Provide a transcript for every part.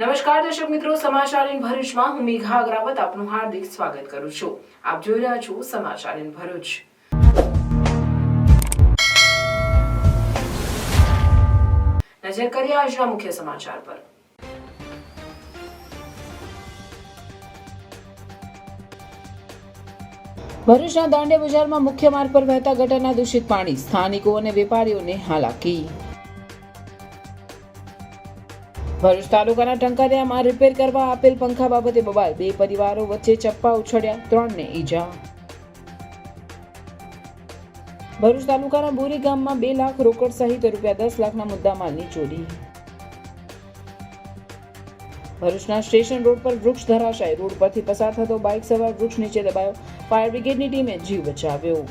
નમસ્કાર દર્શક મિત્રો, સમાચાર ઇન ભરૂચમાં હું મેઘા અગ્રાવત આપનું હાર્દિક સ્વાગત કરું છું। આપ જોઈ રહ્યા છો સમાચાર ઇન ભરૂચ। નજર કરીએ આજના મુખ્ય સમાચાર પર। ભરૂચના દાંડિયા બજારમાં મુખ્ય માર્ગ પર વહેતા ગટરના દૂષિત પાણી, સ્થાનિકો અને વેપારીઓને હાલાકી। ભરૂચ તાલુકાના ટંકારિયામાં રિપેર કરવા આપેલ પંખા બાબતે બબાલ, 2 પરિવારો વચ્ચે ચપ્પા ઉછળ્યા, 3ને ઈજા। ભરૂચ તાલુકાના બોરી ગામમાં 2 લાખ રોકડ સહિત ₹10 લાખના મુદ્દામાલની ચોરી। ભરૂચના સ્ટેશન રોડ પર વૃક્ષ ધરાશાય, રોડ પરથી પસાર થતો બાઇક સવાર વૃક્ષ નીચે દબાયો, ફાયર બ્રિગેડની ટીમે જીવ બચાવ્યો।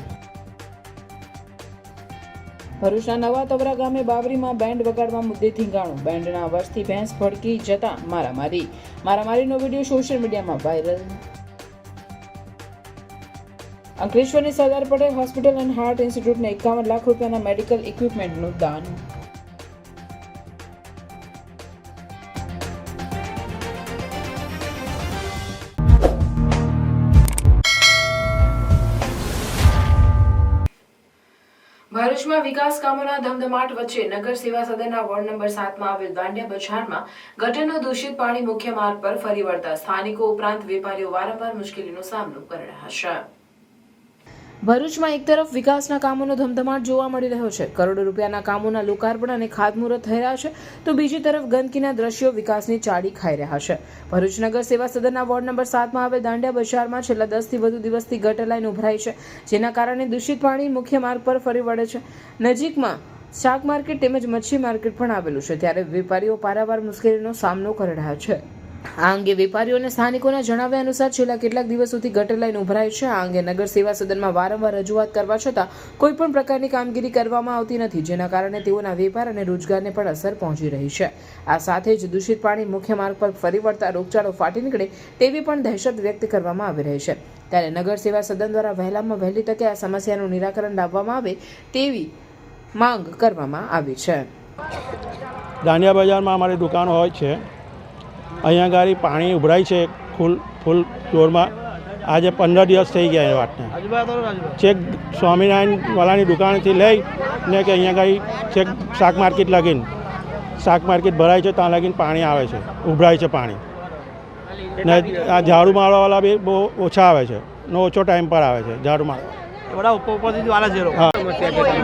ભરૂચના નવા તવરા ગામે બાબરીમાં બેન્ડ વગાડવા મુદ્દે થીંગાણું, બેન્ડના અવાજથી ભેંસ ભડકી જતા મારામારીનો વિડીયો સોશિયલ મીડિયામાં વાયરલ। અંકલેશ્વરની Sardar Patel hospital and heart ઇન્સ્ટિટ્યૂટને 51 લાખ રૂપિયાના મેડિકલ ઇક્વિપમેન્ટનું દાન। ભરૂચમાં વિકાસ કામોના ધમધમાટ વચ્ચે નગર સેવા સદનના વોર્ડ નંબર 7માં આવેલ દાંડિયા બજારમાં ગટરનું દૂષિત પાણી મુખ્ય માર્ગ પર ફરી વળતા સ્થાનિકો ઉપરાંત વેપારીઓ વારંવાર મુશ્કેલીનો સામનો કરી રહ્યા છે। ભરૂચમાં એક તરફ વિકાસના કામોનો ધમધમાટ જોવા મળી રહ્યો છે, કરોડો રૂપિયાના કામોના લોકાર્પણ અને ખાતમુહૂર્ત થઈ રહ્યા છે, તો બીજી તરફ ગંદકીના દ્રશ્યો વિકાસની ચાડી ખાઈ રહ્યા છે। ભરૂચ નગર સેવા સદનના વોર્ડ નંબર 7માં આવેલ દાંડિયા બજારમાં છેલ્લા 10થી વધુ દિવસથી ગટર લાઈન ઉભરાઈ છે, જેના કારણે દૂષિત પાણી મુખ્ય માર્ગ પર ફરી વળે છે। નજીકમાં શાક માર્કેટ તેમજ મચ્છી માર્કેટ પણ આવેલું છે, ત્યારે વેપારીઓ પારાવાર મુશ્કેલીનો સામનો કરી રહ્યા છે। આ અંગે વેપારીઓ અને સ્થાનિકોના જણાવ્યા અનુસાર છેલ્લા કેટલાક દિવસોથી ગટર લાઈન ઉભરાઈ છે। આ અંગે નગર સેવા સદનમાં વારંવાર રજૂઆત કરવા છતાં કોઈ પણ પ્રકારની કામગીરી કરવામાં આવતી નથી, જેના કારણે તેઓના વેપાર અને રોજગારને પણ અસર પહોંચી રહી છે। આ સાથે જ દૂષિત પાણી મુખ્ય માર્ગ પર ફરી વળતા રોગચાળો ફાટી નીકળે તેવી પણ દહેશત વ્યક્ત કરવામાં આવી રહી છે, ત્યારે નગર સેવા સદન દ્વારા વહેલામાં વહેલી તકે આ સમસ્યાનું નિરાકરણ લાવવામાં આવે તેવી માંગ કરવામાં આવી છે। દાંડિયા બજારમાં અમારી દુકાનો હોય છે, અહીંયા ગાડી પાણી ઉભરાય છે ફૂલ ફ્લોરમાં। આજે 15 દિવસ થઈ ગયા એ વાતને। છેક સ્વામિનારાયણવાલાની દુકાનથી લઈને કે અહીંયા ગાડી છેક શાક માર્કેટ લગીને શાક માર્કેટ ભરાય છે, ત્યાં લગીને પાણી આવે છે, ઉભરાય છે પાણી ને। આ ઝાડુ મારવાવાળા બી બહુ ઓછા આવે છે ને ઓછો ટાઈમ પર આવે છે ઝાડુ મારવા।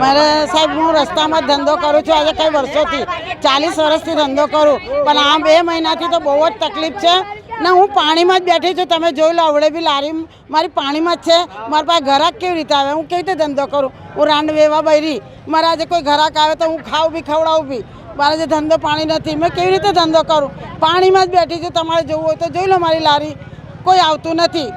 મારે સાહેબ હું રસ્તામાં ધંધો કરું છું, આજે કઈ વર્ષોથી 40 વર્ષથી ધંધો કરું, પણ આ 2 મહિનાથી તો બહુ જ તકલીફ છે ને। હું પાણીમાં જ બેઠી છું, તમે જોઈ લો, આવડે બી લારી મારી પાણીમાં જ છે। મારા પાસે ગ્રાહક કેવી રીતે આવે? હું કેવી રીતે ધંધો કરું? હું રાંડ વેવા બૈરી, મારા આજે કોઈ ગ્રાહક આવે તો હું ખાઉં બી ખવડાવું બી, મારા જે ધંધો પાણી નથી, મેં કેવી રીતે ધંધો કરું? પાણીમાં જ બેઠી છું, તમારે જોવું હોય તો જોઈ લો મારી લારી, કોઈ આવતું નથી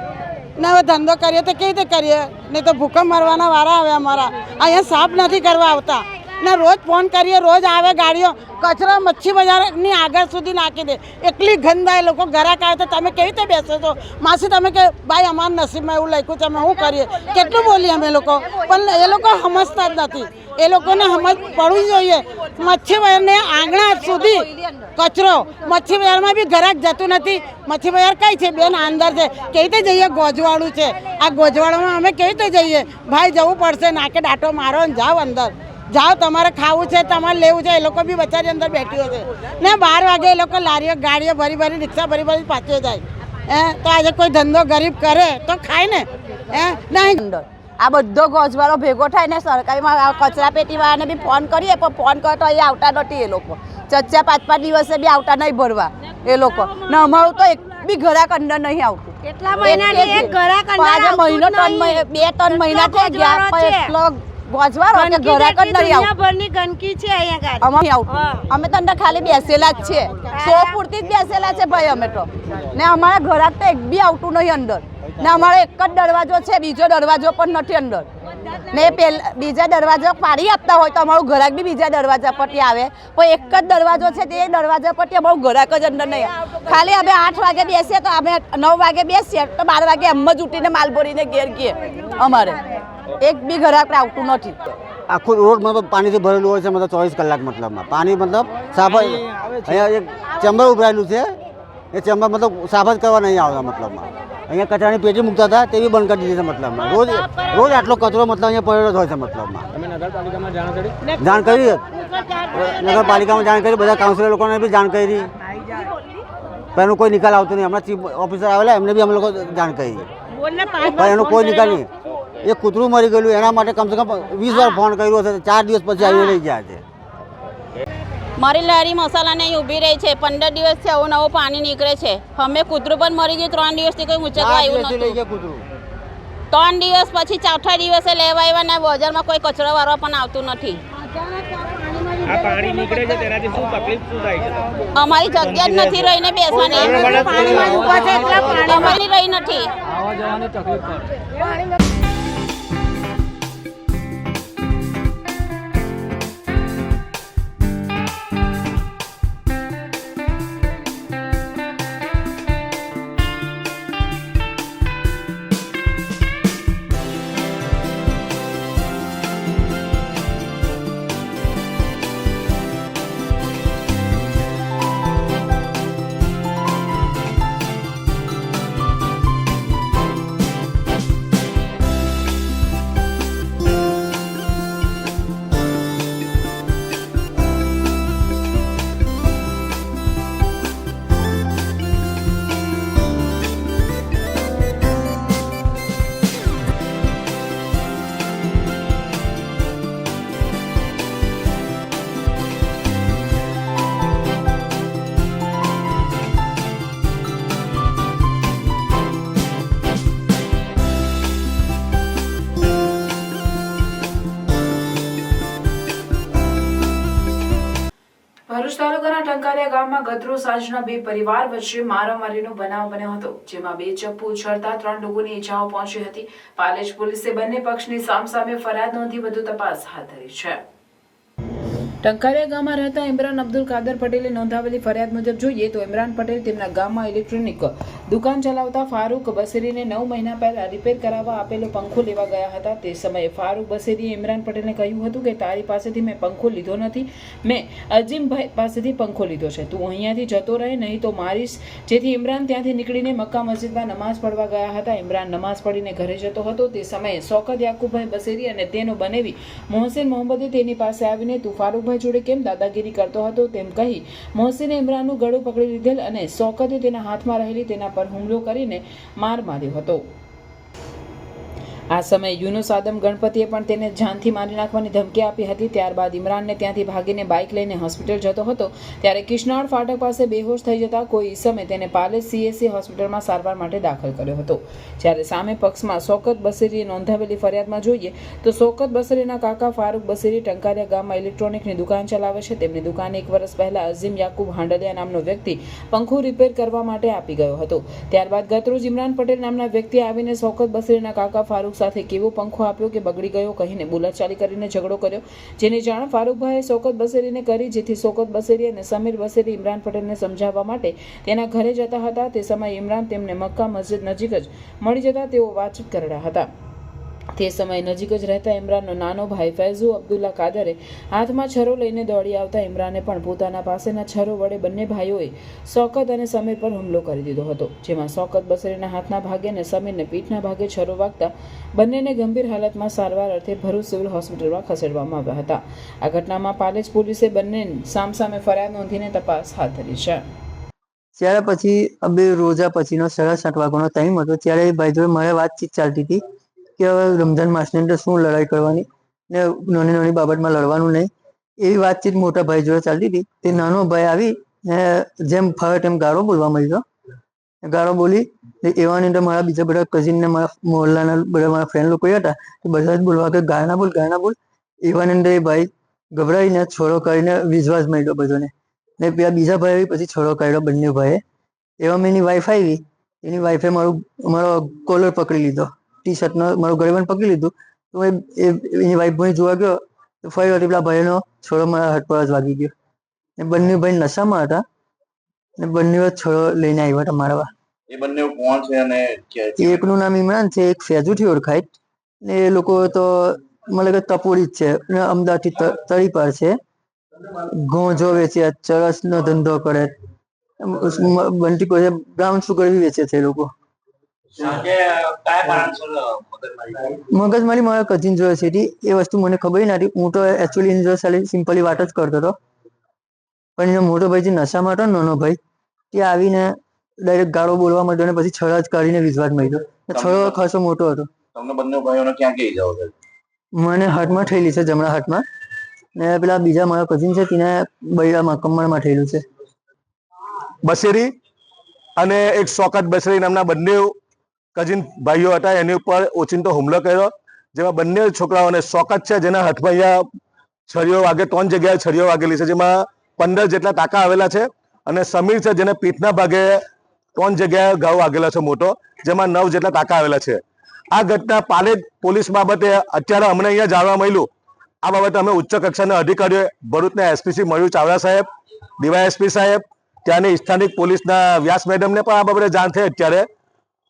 ને। હવે ધંધો કરીએ તો કેવી રીતે કરીએ? નહીં તો ભૂકંપ મારવાના વારા આવે અમારા। અહીંયા સાફ નથી કરવા આવતા ને, રોજ ફોન કરીએ, રોજ આવે ગાડીઓ, કચરો મચ્છી બજારની આગળ સુધી નાખી દે, એટલી ગંદા। એ લોકો ગ્રાહક આવે તો તમે કેવી રીતે બેસો છો? માસી તમે કે ભાઈ અમારા નસીબમાં એવું લખ્યું છે, અમે શું કરીએ? કેટલું બોલીએ અમે લોકો, પણ એ લોકો સમજતા જ નથી। એ લોકોને સમજ પડવી જોઈએ। મચ્છી બજારને આંગણા સુધી કચરો, મચ્છી બજારમાં બી ગ્રાહક જતું નથી। મચ્છી બજાર કઈ છે બેન? અંદર છે। કેવી રીતે જઈએ? ગોજવાડું છે, આ ગોજવાડામાં અમે કેવી રીતે જઈએ? ભાઈ જવું પડશે, નાકે દાંટો મારો ને જાઓ અંદર, જાઓ, તમારે ખાવું છે, તમારે લેવું છે। એ લોકો બી બચારી અંદર બેઠી છે ને, 12 વાગે એ લોકો લારીઓ ગાડીઓ ભરી રિક્ષા ભરી પાછો જાય। તો આજે કોઈ ધંધો ગરીબ કરે તો ખાય ને? નહીં, આ બધો ગોજવાળો ભેગો થાય ને, સરકારીમાં કચરા પેટીવાળાને બી ફોન કરીએ, પણ ફોન કરો તો અહીંયા આવતા નથી એ લોકો। 4-5 દિવસે બી આવતા નહીં ભરવા એ લોકો ને। અમારું તો એક બી ગ્રાહક અંદર નહીં આવતું। કેટલા મહિનાથી એક ગ્રાહક અંદર આજે મહિનો 2-3 મહિના થઈ ગયા, પણ એટલો ગોજવાળો કે ગ્રાહક જ નહીં આવતું। ભરની ગંદકી છે અહીંયા ગાડી, અમે આવતું, અમે તો અંદર ખાલી બેસેલા જ છે, 100 પૂરતી જ બેસેલા છે ભાઈ અમે તો ને। અમારા ગ્રાહક તો એક બી આવતું નહીં અંદર ને। અમારો એક જ દરવાજો છે, બીજો દરવાજો પણ નથી અંદર ને। બીજા દરવાજો પાડી આપતા હોય તો અમારું ગ્રાહક બી બીજા દરવાજા પરથી આવે, પણ એક જ દરવાજો છે, તે દરવાજા પરથી અમારું ગ્રાહક જ અંદર નહીં આવે। ખાલી અમે 8 વાગે બેસીએ તો અમે 9 વાગે બેસીએ તો 12 વાગે એમ જ ઉઠીને માલ ભરીને ઘેર ગઈએ। અમારે એક બી ગ્રાહક આવતું નથી। આખું રોડ મતલબ પાણીથી ભરેલું હોય છે, મતલબ 24 કલાક મતલબમાં પાણી મતલબ સાફ। અહીંયા એક ચેમ્બર ઉભરાયેલું છે, એ ચેમ્બર મતલબ સાફ જ કરવા નહીં આવતા મતલબમાં. અહીંયા કચરાની પેટી મૂકતા હતા તે બી બંધ કરી દીધી છે મતલબમાં. રોજ આટલો કચરો મતલબ અહીંયા પડેલો જ હોય છે મતલબમાં. જાણ કરી નગરપાલિકામાં જાણ કરી, બધા કાઉન્સિલર લોકોને બી જાણ કરી, પણ એનો કોઈ નિકાલ આવતો નહીં. હમણાં ચીફ ઓફિસર આવેલા એમને બી અમે લોકો જાણ કરી, પણ એનો કોઈ નિકાલ નહીં. એક કૂતરું મરી ગયેલું એના માટે કમસે કમ 20 વાર ફોન કર્યો હશે, 4 દિવસ પછી આવીને લઈ ગયા છે. મારી લારી મસાલા નહીં ઊભી રહી છે, 15 દિવસથી આવું નવું પાણી નીકળે છે. અમે કૂતરું પણ મરી ગયું, 3 દિવસથી કોઈ મૂંચકવા આવ્યું નથી. 3 દિવસ પછી ચોથા દિવસે લેવા આવ્યા ને બજારમાં કોઈ કચરો વાળવા પણ આવતું નથી. અમારી જગ્યા જ નથી રહીને બેસવાની, અમારી રહી નથી. ભરૂચ તાલુકાના ટંકારિયા ગામમાં ગતરોજ સાંજના બે પરિવાર વચ્ચે મારામારીનો બનાવ બન્યો હતો, જેમાં 2 ચપ્પુ ઉછળતા 3 લોકોને ઈજાઓ પહોંચી હતી. પાલેજ પોલીસે બંને પક્ષની સામસામે ફરિયાદ નોંધી વધુ તપાસ હાથ ધરી છે. ટંકારિયા ગામમાં રહેતા ઇમરાન અબ્દુલ કાદર પટેલે નોંધાવેલી ફરિયાદ મુજબ જોઈએ તો ઇમરાન પટેલ તેમના ગામમાં ઇલેક્ટ્રોનિક દુકાન ચલાવતા ફારૂક બસેરીને 9 મહિના પહેલા રિપેર કરાવવા આપેલો પંખો લેવા ગયા હતા. તે સમયે ફારૂક બસેરીએ ઇમરાન પટેલને કહ્યું હતું કે તારી પાસેથી મેં પંખો લીધો નથી, મેં અજીમભાઈ પાસેથી પંખો લીધો છે, તું અહીંયાથી જતો રહે નહીં તો મારીશ. જેથી ઇમરાન ત્યાંથી નીકળીને મક્કા મસ્જિદમાં નમાઝ પઢવા ગયા હતા. ઇમરાન નમાઝ પઢીને ઘરે જતો હતો તે સમયે શોકત યાકુબભાઈ બસેરી અને તેનો બનેવી મોહસિન મોહમ્મદે તેની પાસે આવીને તું ફારૂક જોડે કેમ દાદાગીરી કરતો હતો તેમ કહી મોહસિને ઇમરાનનું ગળું પકડી લીધેલ અને શોકતે તેના હાથમાં રહેલી તેના પર હુમલો કરીને માર માર્યો હતો. આ સમયે યુનુસ આદમ ગણપતિએ પણ તેને જાનથી મારી નાખવાની ધમકી આપી હતી. ત્યારબાદ ઇમરાનને ત્યાંથી ભાગીને બાઇક લઈને હોસ્પિટલ જતો હતો ત્યારે કિશનાળ ફાટક પાસે બેહોશ થઈ જતા કોઈ ઈસમે તેને પાલેજ CSC હોસ્પિટલમાં સારવાર માટે દાખલ કર્યો હતો. જ્યારે સામે પક્ષમાં શોકત બસેરીએ નોંધાવેલી ફરિયાદમાં જોઈએ તો શોકત બસેરીના કાકા ફારૂક બસેરી ટંકારિયા ગામમાં ઇલેક્ટ્રોનિકની દુકાન ચલાવે છે. તેમની દુકાને 1 વર્ષ પહેલા અઝીમ યાકુબ હાંડલિયા નામનો વ્યક્તિ પંખો રિપેર કરવા માટે આપી ગયો હતો. ત્યારબાદ ગતરોજ ઇમરાન પટેલ નામના વ્યક્તિ આવીને શોકત બસેરીના કાકા ફારૂક સાથે કેવો પંખો આપ્યો કે બગડી ગયો કહીને બોલાચાલી કરીને ઝઘડો કર્યો, જેની જાણ ફારૂકભાઈએ શોકત બસેરીને કરી. જેથી શોકત બસેરી અને સમીર બસેરી ઇમરાન પટેલને સમજાવવા માટે તેના ઘરે જતા હતા. તે સમયે ઇમરાન તેમને મક્કા મસ્જિદ નજીક જ મળી જતા તેઓ વાતચીત કરી રહ્યા હતા. તે સમયે નજીક જ રહેતા ઇમરાનનો નાનો ભાઈ ફૈઝુ અબ્દુલ્લા કાદરે હાથમાં છરો લઈને દોડી આવતા ઇમરાને પણ પોતાના પાસેના છરો વડે બંને ભાઈઓએ શોકત અને સમીર પર હુમલો કરી દીધો હતો. જેમાં શોકત બસરીના હાથના ભાગે અને સમીરને પીઠના ભાગે છરો વાગતા બંનેને ગંભીર હાલતમાં સારવાર અર્થે ભરૂચ સિવિલ હોસ્પિટલમાં ખસેડવામાં આવ્યા હતા. આ ઘટનામાં પાલેજ પોલીસે બંને સામસામે ફરિયાદ નોંધીને તપાસ હાથ ધરી છે. ત્યારે પછી બે રોજા પછીનો 7:30 વાગ્યાનો ટાઈમ હતો. ત્યારે ભાઈ જોડે મારે વાતચીત ચાલતી હતી કે હવે રમઝાન માસની અંદર શું લડાઈ કરવાની ને નાની નાની બાબતમાં લડવાનું નહીં, એવી વાતચીત મોટા ભાઈ જોડે ચાલતી હતી. તે નાનો ભાઈ આવી ને જેમ ફાવે તેમ ગાળો બોલવા માંડ્યો. ગાળો બોલી એવાની અંદર મારા બીજા બધા કઝિન ને મારા મોહલ્લાના બધા મારા ફ્રેન્ડ લોકો હતા તે બધા જ બોલવા કે ગાળના બોલ. એવાની અંદર એ ભાઈ ગભરાઈને છોડો કરીને વિશ્વાસ માંડ્યો બધાને ને પેલા બીજા ભાઈ પછી છોડો કાઢ્યો બંને ભાઈએ. એવામાં એની વાઈફ આવી, એની વાઈફે મારો કોલર પકડી લીધો, ટી શર્ટનો મારું ગળેબંધ પકડી લીધું. તો એની વાઈફ ભાઈ જોવા ગયો તો ફરી વળી પેલા ભાઈનો છોડો મારા હાથ પર જ વાગી ગયો ને બંને ભાઈ નશામાં હતા ને બંને છોડો લઈને આવ્યા હતા મારવા. એ બંને કોણ છે અને એકનું નામ ઇમરાન છે, એક ફેજુથી ઓળખાય ને એ લોકો તો મતલબ કે તપોડી જ છે ને અમદાવાદથી તળીપાર છે. ઘઉં જો વેચે, ચરસનો ધંધો કરે બંટી પાસે બ્રાઉન સુગર બી વેચે છે એ લોકો. મગજમારી મારા કઝિન જોડે છે એ વસ્તુ મને ખબર નથી. હું તો એકચ્યુઅલી એની જોડે ખાલી સિમ્પલી વાત જ કરતો હતો, પણ એનો મોટો ભાઈ જે નશામાં હતો, નાનો ભાઈ, તે આવીને ડાયરેક્ટ ગાળો બોલવા માંડ્યો અને પછી છરા જ કાઢીને વિશ્વાસ મળ્યો. છરો ખાસો મોટો હતો. તમને બંને ભાઈઓને ક્યાં કઈ જાવ છે? મને હાથમાં થયેલી છે, જમણા હાથમાં, ને પેલા બીજા મારા કઝિન છે તેને બૈરામાં કમરમાં થયેલું છે. બશેરી અને એક શોકત બશેરી નામના બંને કઝિન ભાઈઓ હતા, એની ઉપર ઓચિંતો હુમલો કર્યો, જેમાં બંને છોકરાઓને શોકત છે જેના હાથમાં અહીંયા છરીઓ વાગે, 3 જગ્યાએ છરીઓ વાગેલી છે, જેમાં 15 જેટલા ટાંકા આવેલા છે, અને સમીર છે જેને પીઠના ભાગે 3 જગ્યાએ ઘાવ વાગેલો છે મોટો, જેમાં 9 જેટલા ટાંકા આવેલા છે. આ ઘટના પાલેજ પોલીસ બાબતે અત્યારે અમને અહીંયા જાણવા મળ્યું. આ બાબતે અમે ઉચ્ચ કક્ષાના અધિકારીઓ, ભરૂચના એસપીસી મયુર ચાવડા સાહેબ, ડીવાયએસપી સાહેબ, ત્યાંની સ્થાનિક પોલીસના વ્યાસ મેડમને પણ આ બાબતે જાણ થઈ અત્યારે,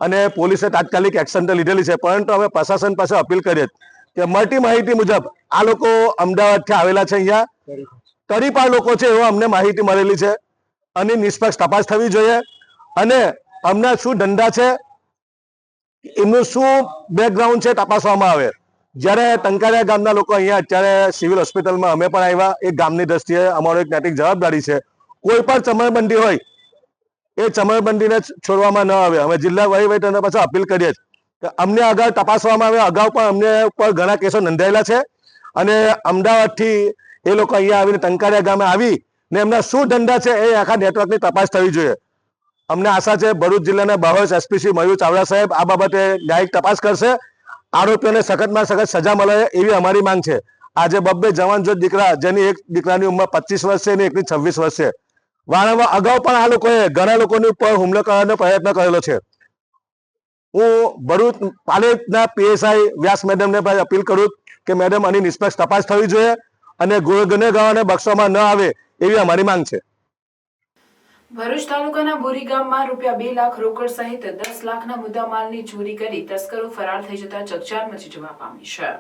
અને પોલીસે તાત્કાલિક એક્શન તો લીધેલી છે. પરંતુ અમે પ્રશાસન પાસે અપીલ કરીએ કે મળતી માહિતી મુજબ આ લોકો અમદાવાદથી આવેલા છે, અહીંયા તરીપાર લોકો છે એવો અમને માહિતી મળેલી છે, અને નિષ્પક્ષ તપાસ થવી જોઈએ, અને અમને શું ધંધા છે, એમનું શું બેકગ્રાઉન્ડ છે તપાસવામાં આવે. જ્યારે ટંકારિયા ગામના લોકો અહીંયા અત્યારે સિવિલ હોસ્પિટલમાં અમે પણ આવ્યા. એક ગામની દ્રષ્ટિએ અમારો એક નૈતિક જવાબદારી છે, કોઈ પણ ચમરબંધી હોય એ ચમરબંધીને છોડવામાં ન આવે. અમે જિલ્લા વહીવટીને પાછળ અપીલ કરીએ કે અમને આગળ તપાસવામાં આવે. અગાઉ પણ અમને ઉપર ઘણા કેસો નોંધાયેલા છે, અને અમદાવાદથી એ લોકો અહીંયા આવીને ટંકારિયા ગામે આવી ને એમના શું ધંધા છે એ આખા નેટવર્કની તપાસ થવી જોઈએ. અમને આશા છે ભરૂચ જિલ્લાના બાહોશ એસપીસી મયુર ચાવડા સાહેબ આ બાબતે ન્યાયિક તપાસ કરશે, આરોપીઓને સખતમાં સખત સજા મળે એવી અમારી માંગ છે. આજે બબ્બે જવાન જો દીકરા, જેની એક દીકરાની ઉંમર 25 વર્ષ છે અને એકની 26 વર્ષ છે, વારંવાર અગાઉ પણ આ લોકોએ ઘણા લોકોની ઉપર હુમલો કરવાનો પ્રયત્ન કરેલો છે. હું ભરૂચ પાલેજના પીએસઆઈ વ્યાસ મેડમને પણ અપીલ કરું કે મેડમ આની નિષ્પક્ષ તપાસ થવી જોઈએ, અને ગુનેગારોને બક્ષવામાં ન આવે એવી અમારી માંગ છે. ભરૂચ તાલુકાના બોરી ગામમાં ₹2 લાખ રોકડ સહિત 10 લાખના મુદ્દામાલની ચોરી કરી તસ્કરો ફરાર થઈ જતા ચકચાર મચી જવા પામી છે.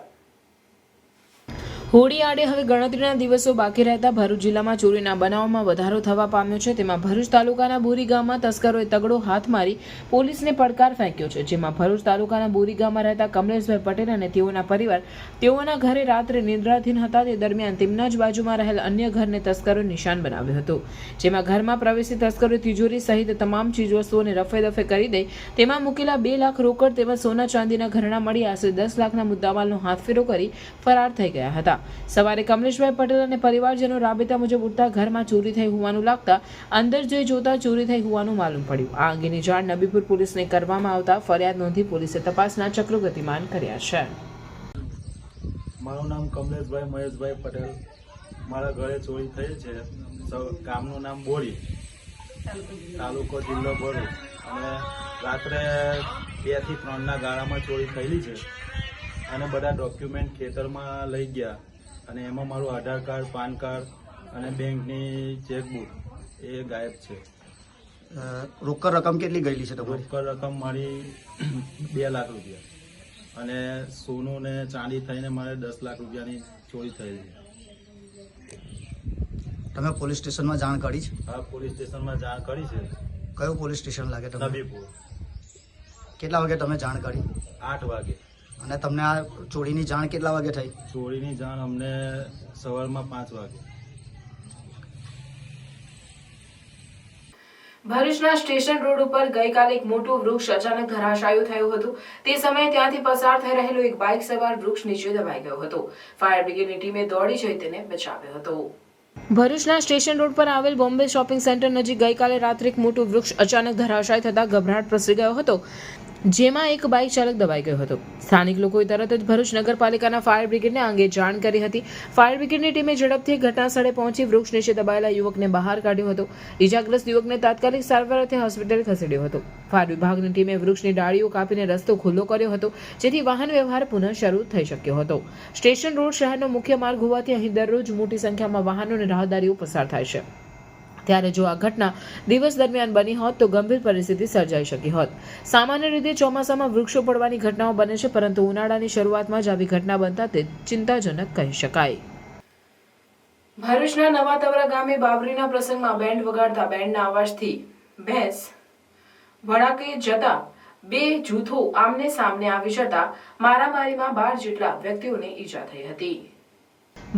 હોળી આડે હવે ગણતરીના દિવસો બાકી રહેતા ભરૂચ જિલ્લામાં ચોરીના બનાવોમાં વધારો થવા પામ્યો છે. તેમાં ભરૂચ તાલુકાના બોરી ગામમાં તસ્કરોએ તગડો હાથ મારી પોલીસને પડકાર ફેંક્યો છે. જેમાં ભરૂચ તાલુકાના બોરી ગામમાં રહેતા કમલેશભાઈ પટેલ અને તેઓના પરિવાર તેઓના ઘરે રાત્રે નિદ્રાધીન હતા. તે દરમિયાન તેમના જ બાજુમાં રહેલ અન્ય ઘરને તસ્કરોએ નિશાન બનાવ્યું હતું. જેમાં ઘરમાં પ્રવેશી તસ્કરોએ તિજોરી સહિત તમામ ચીજવસ્તુઓને રફે દફે કરી દઈ તેમાં મૂકેલા 2 લાખ રોકડ તેમજ સોના ચાંદીના ઘરેણાં મળી આશરે 10 લાખના મુદ્દામાલનો હાથફેરો કરી ફરાર થઈ ગયા હતા. સવારે કમલેશભાઈ પટેલ અને પરિવારજનો રાબેતા મુજબ ઉઠતા ઘરમાં ચોરી થઈ હોવાનું લાગતા અંદર જઈ જોતા ચોરી થઈ હોવાનું માલુમ પડ્યું. આ અંગેની જાણ નબીપુર પોલીસને કરવામાં આવતા ફરિયાદ નોંધી પોલીસે તપાસના ચક્રો ગતિમાન કર્યા છે. મારું નામ કમલેશભાઈ મહેશભાઈ પટેલ. મારા ઘરે ચોરી થઈ છે. ગામનું નામ બોરી, તાલુકો જિલ્લો ભરૂચ, અને રાત્રે 2 થી 3 ગાળામાં ચોરી થયેલી છે, અને બધા ડોક્યુમેન્ટ ખેતરમાં લઈ ગયા, અને એમાં મારું આધાર કાર્ડ, પાન કાર્ડ અને બેંકની ચેકબુક એ ગાયબ છે. રોકડ રકમ કેટલી ગયેલી છે તમારી? રોકડ રકમ મારી 2 લાખ રૂપિયા, અને સોનું ને ચાંદી થઈને મારે 10 લાખ રૂપિયાની ચોરી થયેલી છે. તમે પોલીસ સ્ટેશનમાં જાણ કરી છે? હા, પોલીસ સ્ટેશનમાં જાણ કરી છે. કયું પોલીસ સ્ટેશન લાગે તમને? નબીપુર. કેટલા વાગે તમે જાણ કરી? 8 વાગે. અને તમને આ ચોરીની જાણ કેટલા વાગે થઈ? ચોરીની જાણ અમને સવારમાં 5 વાગે. ભરૂચના સ્ટેશન રોડ ઉપર ગઈકાલે એક મોટું વૃક્ષ અચાનક ધરાશાયી થયું હતું. તે સમયે ત્યાંથી પસાર થઈ રહેલો એક બાઇક સવાર વૃક્ષ નીચે દબાઈ ગયો હતો. ફાયર બ્રિગેડની ટીમે દોડી જઈ તેને બચાવ્યો હતો. ભરૂચના સ્ટેશન રોડ પર આવેલ બોમ્બે શોપિંગ સેન્ટર નજીક ગઈકાલે રાત્રે એક મોટું વૃક્ષ અચાનક ધરાશાયી થતા ગભરાટ પ્રસરી ગયો હતો, જેમાં એક બાઇક ચાલક દબાઈ ગયો હતો. સ્થાનિક લોકોએ તરત જ ભરૂચ નગરપાલિકાના ફાયર બ્રિગેડને અંગે જાણ કરી હતી. ફાયર બ્રિગેડની ટીમે ઝડપથી ઘટનાસ્થળે પહોંચી વૃક્ષ નીચે દબાયેલા યુવકને બહાર કાઢ્યો હતો. ઇજાગ્રસ્ત યુવકને તાત્કાલિક સારવાર અર્થે હોસ્પિટલ ખસેડ્યો હતો. ફાયર વિભાગની ટીમે વૃક્ષની ડાળીઓ કાપીને રસ્તો ખુલ્લો કર્યો હતો, જેથી વાહન વ્યવહાર પુનઃ શરૂ થઈ શક્યો હતો. સ્ટેશન રોડ શહેરનો મુખ્ય માર્ગ હોવાથી અહીં દરરોજ મોટી સંખ્યામાં વાહનો અને રાહદારીઓ પસાર થાય છે. ત્યારે જો આ ઘટના દિવસ દરમિયાન બની હોત તો ગંભીર પરિસ્થિતિ સર્જાઈ શકી હોત. સામાન્ય રીતે ચોમાસામાં વૃક્ષો પડવાની ઘટનાઓ બને છે, પરંતુ ઉનાળાની શરૂઆતમાં જ આવી ઘટના બનતા તે ચિંતાજનક કહી શકાય. ભરૂચના નવા તવરા ગામે બાબરીના પ્રસંગમાં બેન્ડ વગાડતા બેન્ડના અવાજથી ભેંસ ભડાકે જતા બે જૂથો આમને સામને આવી જતા મારામારીમાં 12 જેટલા વ્યક્તિઓને ઈજા થઈ હતી.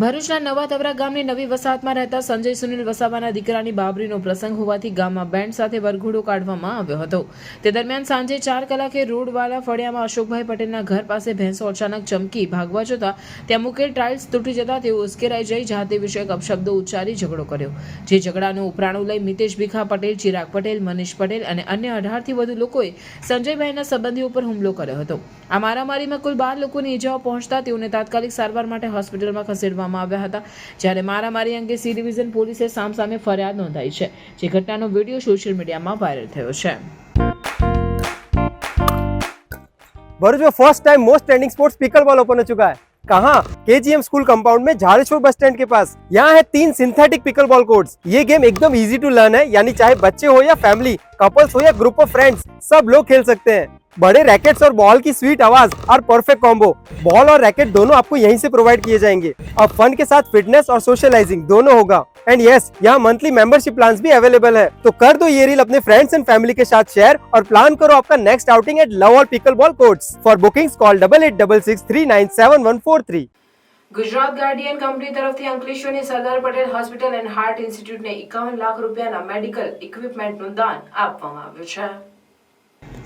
ભરૂચના નવા તવરા ગામની નવી વસાહતમાં રહેતા સંજય સુનિલ વસાવાના દીકરાની બાબરીનો પ્રસંગ હોવાથી ગામમાં બેન્ડ સાથે વરઘોડો કાઢવામાં આવ્યો હતો. તે દરમિયાન સાંજે 4 કલાકે રોડવાલા ફળિયામાં અશોકભાઈ પટેલના ઘર પાસે ભેંસો અચાનક ચમકી ભાગવા જતા ત્યાં મૂકેલ ટાઇલ્સ તૂટી જતા તેઓ ઉશ્કેરાઈ જઈ જાતિ વિષયક અપશબ્દો ઉચ્ચારી ઝઘડો કર્યો. જે ઝઘડાનું ઉપરાણું લઈ મિતેશ ભીખા પટેલ, ચિરાગ પટેલ, મનીષ પટેલ અને અન્ય 18થી વધુ લોકોએ સંજયભાઈના સંબંધીઓ પર હુમલો કર્યો હતો. આ મારામારીમાં કુલ 12 લોકોની ઈજાઓ પહોંચતા તેઓને તાત્કાલિક સારવાર માટે હોસ્પિટલમાં ખસેડવામાં આવ્યા હતા. જ્યારે મારામારી અંગે સી ડિવિઝન પોલીસે સામસામે ફરિયાદ નોંધાઈ છે. જે ઘટનાનો વિડીયો સોશિयल मीडिया में वायरल થયો છે. भरूच में first time most trending sports pickle ball open हो चुका है. कहाँ? केजीएम स्कूल कंपाउंड में झाड़ेश्वर बस स्टैंड के पास. यहाँ है 3 सिंथेटिक पिकल बॉल कोर्ट्स. ये गेम एकदम इजी टू लर्न है, यानी चाहे बच्चे हो या फैमिली, कपल्स हो या ग्रुप ऑफ फ्रेंड्स, सब लोग खेल सकते हैं. बड़े रैकेट्स और बॉल की स्वीट आवाज और परफेक्ट कॉम्बो. बॉल और रैकेट दोनों आपको यहीं से प्रोवाइड किए जाएंगे. अब फन के साथ फिटनेस और सोशलाइजिंग दोनों होगा. एंड यस, यहाँ मंथली मेंबरशिप प्लान्स भी अवेलेबल है. तो कर दो ये रील अपने फ्रेंड्स एंड फैमिली के साथ शेयर और प्लान करो आपका next outing at Love All pickle ball courts. For bookings call 8866397143. Gujarat Guardian company તરફથી અંકલેશ્વરની Sardar Patel hospital and heart ઇન્સ્ટિટ્યૂટને 51 લાખ રૂપિયાના મેડિકલ ઇક્વિપમેન્ટનું દાન આપવામાં આવ્યું છે.